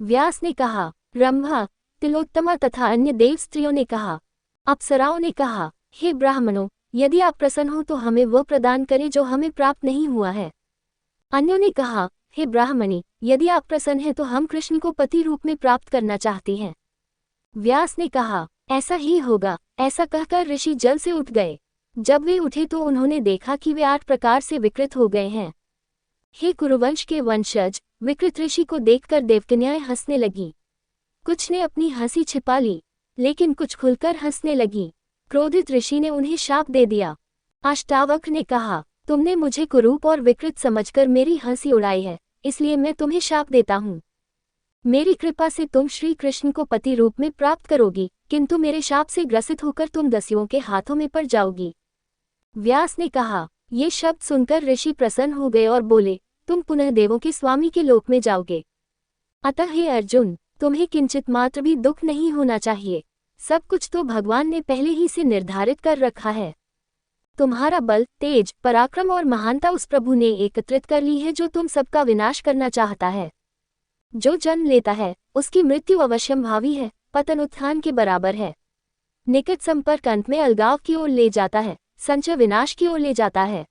व्यास ने कहा। रंभा, तिलोत्तमा तथा अन्य देव स्त्रियों ने कहा। अप्सराओं ने कहा, हे ब्राह्मणों, यदि आप प्रसन्न हो तो हमें वह प्रदान करें जो हमें प्राप्त नहीं हुआ है। अन्यों ने कहा, हे ब्राह्मणी, यदि आप प्रसन्न हैं तो हम कृष्ण को पति रूप में प्राप्त करना चाहते हैं। व्यास ने कहा, ऐसा ही होगा। ऐसा कहकर ऋषि जल से उठ गए। जब वे उठे तो उन्होंने देखा कि वे 8 प्रकार से विकृत हो गए हैं। हे कुरुवंश के वंशज, विकृत ऋषि को देखकर देवकन्याएं हंसने लगी। कुछ ने अपनी हंसी छिपा ली, लेकिन कुछ खुलकर हंसने लगी। क्रोधित ऋषि ने उन्हें शाप दे दिया। अष्टावक्र ने कहा, तुमने मुझे कुरूप और विकृत समझकर मेरी हंसी उड़ाई है, इसलिए मैं तुम्हें शाप देता हूँ। मेरी कृपा से तुम श्री कृष्ण को पति रूप में प्राप्त करोगी, किंतु मेरे शाप से ग्रसित होकर तुम दस्युओं के हाथों में पड़ जाओगी। व्यास ने कहा। ये शब्द सुनकर ऋषि प्रसन्न हो गए और बोले, तुम पुनः देवों के स्वामी के लोक में जाओगे। अतः हे अर्जुन, तुम्हें किंचित मात्र भी दुख नहीं होना चाहिए। सब कुछ तो भगवान ने पहले ही से निर्धारित कर रखा है। तुम्हारा बल, तेज, पराक्रम और महानता उस प्रभु ने एकत्रित कर ली है जो तुम सबका विनाश करना चाहता है। जो जन्म लेता है, उसकी मृत्यु अवश्यंभावी है, पतन उत्थान के बराबर है। निकट संपर्क अंत में अलगाव की ओर ले जाता है, संचय विनाश की ओर ले जाता है।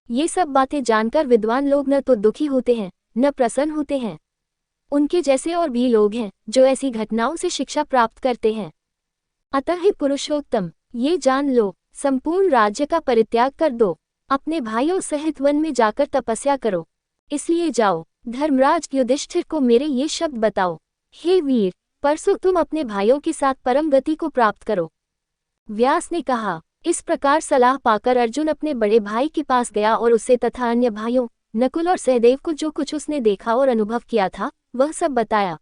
ये सब बातें जानकर विद्वान लोग न तो दुखी होते हैं, न प्रसन्न होते हैं। उनके जैसे और भी लोग हैं, जो ऐसी घटनाओं से शिक्षा प्राप्त करते हैं। अतः हे पुरुषोत्तम, ये जान लो, संपूर्ण राज्य का परित्याग कर दो, अपने भाइयों सहित वन में जाकर तपस्या करो। इसलिए जाओ, धर्मराज युधिष्ठिर को मेरे ये शब्द बताओ। हे वीर, परसों तुम अपने भाइयों के साथ परम गति को प्राप्त करो। व्यास ने कहा। इस प्रकार सलाह पाकर अर्जुन अपने बड़े भाई के पास गया और उससे तथा अन्य भाइयों, नकुल और सहदेव को जो कुछ उसने देखा और अनुभव किया था वह सब बताया।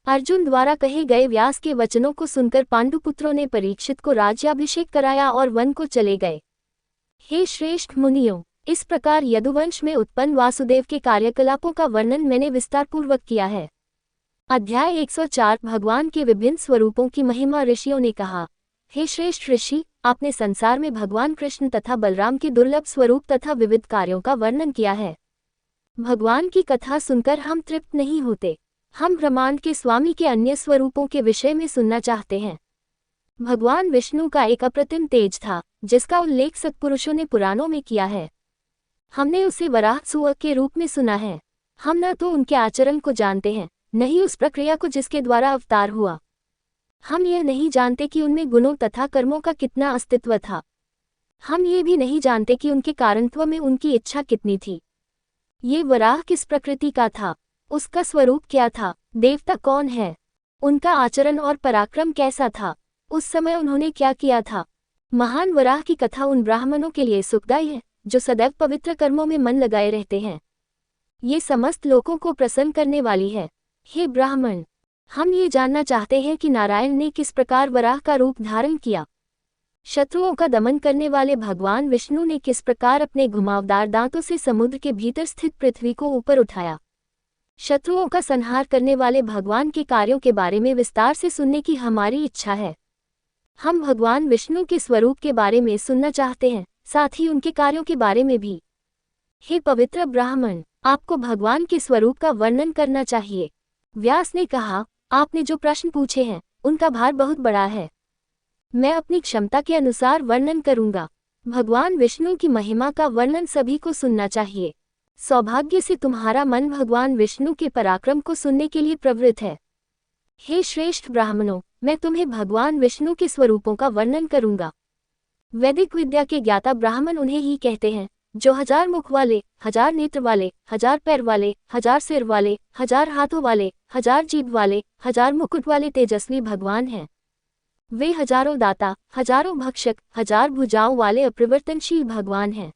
अर्जुन द्वारा कहे गए व्यास के वचनों को सुनकर पांडुपुत्रों ने परीक्षित को राज्याभिषेक कराया और वन को चले गए। हे श्रेष्ठ मुनियों, इस प्रकार यदुवंश में उत्पन्न वासुदेव के कार्यकलापों का वर्णन मैंने विस्तारपूर्वक किया है। अध्याय 104 भगवान के विभिन्न स्वरूपों की महिमा। ऋषियों ने कहा, हे श्रेष्ठ ऋषि, आपने संसार में भगवान कृष्ण तथा बलराम के दुर्लभ स्वरूप तथा विविध कार्यों का वर्णन किया है। भगवान की कथा सुनकर हम तृप्त नहीं होते, हम ब्रह्मांड के स्वामी के अन्य स्वरूपों के विषय में सुनना चाहते हैं। भगवान विष्णु का एक अप्रतिम तेज था जिसका उल्लेख सत्पुरुषों ने पुराणों में किया है। हमने उसे वराह सुअ के रूप में सुना है। हम न तो उनके आचरण को जानते हैं, न ही उस प्रक्रिया को जिसके द्वारा अवतार हुआ। हम यह नहीं जानते कि उनमें गुणों तथा कर्मों का कितना अस्तित्व था। हम ये भी नहीं जानते कि उनके कारणत्व में उनकी इच्छा कितनी थी। ये वराह किस प्रकृति का था, उसका स्वरूप क्या था, देवता कौन है, उनका आचरण और पराक्रम कैसा था, उस समय उन्होंने क्या किया था। महान वराह की कथा उन ब्राह्मणों के लिए सुखदायी है जो सदैव पवित्र कर्मों में मन लगाए रहते हैं। ये समस्त लोगों को प्रसन्न करने वाली है। हे ब्राह्मण, हम ये जानना चाहते हैं कि नारायण ने किस प्रकार वराह का रूप धारण किया। शत्रुओं का दमन करने वाले भगवान विष्णु ने किस प्रकार अपने घुमावदार दांतों से समुद्र के भीतर स्थित पृथ्वी को ऊपर उठाया। शत्रुओं का संहार करने वाले भगवान के कार्यों के बारे में विस्तार से सुनने की हमारी इच्छा है। हम भगवान विष्णु के स्वरूप के बारे में सुनना चाहते हैं, साथ ही उनके कार्यों के बारे में भी। हे पवित्र ब्राह्मण, आपको भगवान के स्वरूप का वर्णन करना चाहिए। व्यास ने कहा, आपने जो प्रश्न पूछे हैं उनका भार बहुत बड़ा है। मैं अपनी क्षमता के अनुसार वर्णन करूंगा। भगवान विष्णु की महिमा का वर्णन सभी को सुनना चाहिए। सौभाग्य से तुम्हारा मन भगवान विष्णु के पराक्रम को सुनने के लिए प्रवृत्त है। हे श्रेष्ठ ब्राह्मणों, मैं तुम्हें भगवान विष्णु के स्वरूपों का वर्णन करूंगा। वैदिक विद्या के ज्ञाता ब्राह्मण उन्हें ही कहते हैं जो 1000 मुख वाले, 1000 नेत्र वाले, 1000 पैर वाले, 1000 सिर वाले, 1000 हाथों वाले, 1000 जीभ वाले, 1000 मुकुट वाले तेजस्वी भगवान हैं। वे हजारों दाता, हजारों भक्षक, 1000 भुजाओं वाले अपरिवर्तनशील भगवान हैं।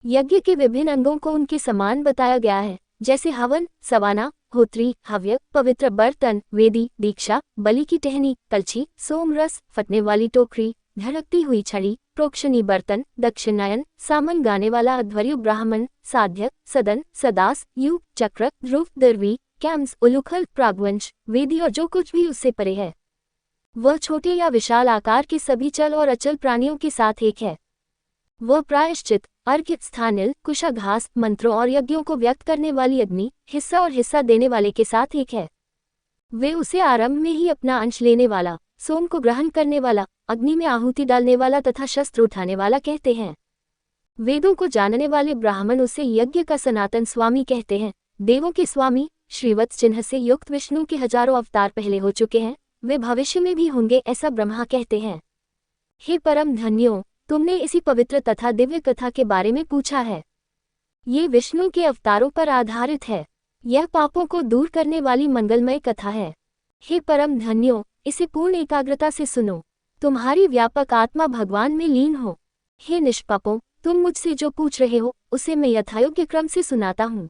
यज्ञ के विभिन्न अंगों को उनके समान बताया गया है, जैसे हवन, सवाना, होत्री, हव्य, पवित्र बर्तन, वेदी, दीक्षा, बलि की टहनी, कलछी, सोमरस, फटने वाली टोकरी, धड़कती हुई छड़ी, प्रोक्षणी बर्तन, दक्षिणायन, सामन गाने वाला अध्वर्यु ब्राह्मण, साध्यक, सदन, सदास, युग, चक्र, ध्रुव, दर्वी, कैम्स, उलूखल, प्रागवंश, वेदी और जो कुछ भी उससे परे है। वह छोटे या विशाल आकार के सभी चल और अचल प्राणियों के साथ एक है। वह प्रायश्चित, अर्घ्य, स्थानिल, कुशाघास, मंत्रों और यज्ञों को व्यक्त करने वाली अग्नि, हिस्सा और हिस्सा देने वाले के साथ एक है। वे उसे आरंभ में ही अपना अंश लेने वाला, सोम को ग्रहण करने वाला, अग्नि में आहुति डालने वाला तथा शस्त्र उठाने वाला कहते हैं। वेदों को जानने वाले ब्राह्मण उसे यज्ञ का सनातन स्वामी कहते हैं। देवों के स्वामी, श्रीवत्स चिन्ह से युक्त विष्णु के हजारों अवतार पहले हो चुके हैं, वे भविष्य में भी होंगे, ऐसा ब्रह्मा कहते हैं। हे परम धन्यों, तुमने इसी पवित्र तथा दिव्य कथा के बारे में पूछा है। ये विष्णु के अवतारों पर आधारित है। यह पापों को दूर करने वाली मंगलमय कथा है। हे परम धन्यों, इसे पूर्ण एकाग्रता से सुनो। तुम्हारी व्यापक आत्मा भगवान में लीन हो। हे निष्पापों, तुम मुझसे जो पूछ रहे हो उसे मैं यथायोग्य क्रम से सुनाता हूँ।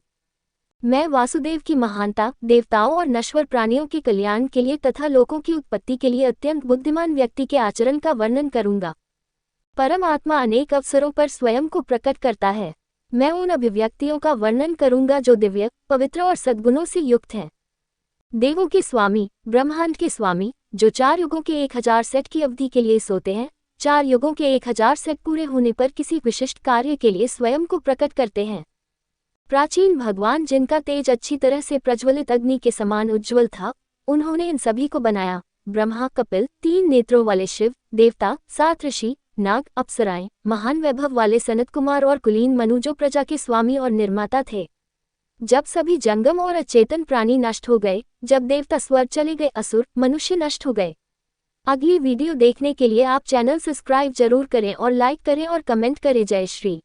मैं वासुदेव की महानता, देवताओं और नश्वर प्राणियों के कल्याण के लिए तथा लोकों की उत्पत्ति के लिए अत्यंत बुद्धिमान व्यक्ति के आचरण का वर्णन करूंगा। परमात्मा अनेक अवसरों पर स्वयं को प्रकट करता है। मैं उन अभिव्यक्तियों का वर्णन करूंगा जो दिव्य, पवित्र और सद्गुणों से युक्त हैं। देवों के स्वामी, ब्रह्मांड के स्वामी, जो 4 युगों के 1000 सेट की अवधि के लिए सोते हैं, 4 युगों के 1000 सेट पूरे होने पर किसी विशिष्ट कार्य के लिए स्वयं को प्रकट करते हैं। प्राचीन भगवान जिनका तेज अच्छी तरह से प्रज्वलित अग्नि के समान उज्ज्वल था, उन्होंने इन सभी को बनाया। ब्रह्मा, कपिल, 3 नेत्रों वाले शिव, देवता, 7 ऋषि, नाग, अप्सराएं, महान वैभव वाले सनत कुमार और कुलीन मनु जो प्रजा के स्वामी और निर्माता थे। जब सभी जंगम और अचेतन प्राणी नष्ट हो गए, जब देवता स्वर्ग चले गए, असुर, मनुष्य नष्ट हो गए। अगली वीडियो देखने के लिए आप चैनल सब्सक्राइब जरूर करें और लाइक करें और कमेंट करें। जय श्री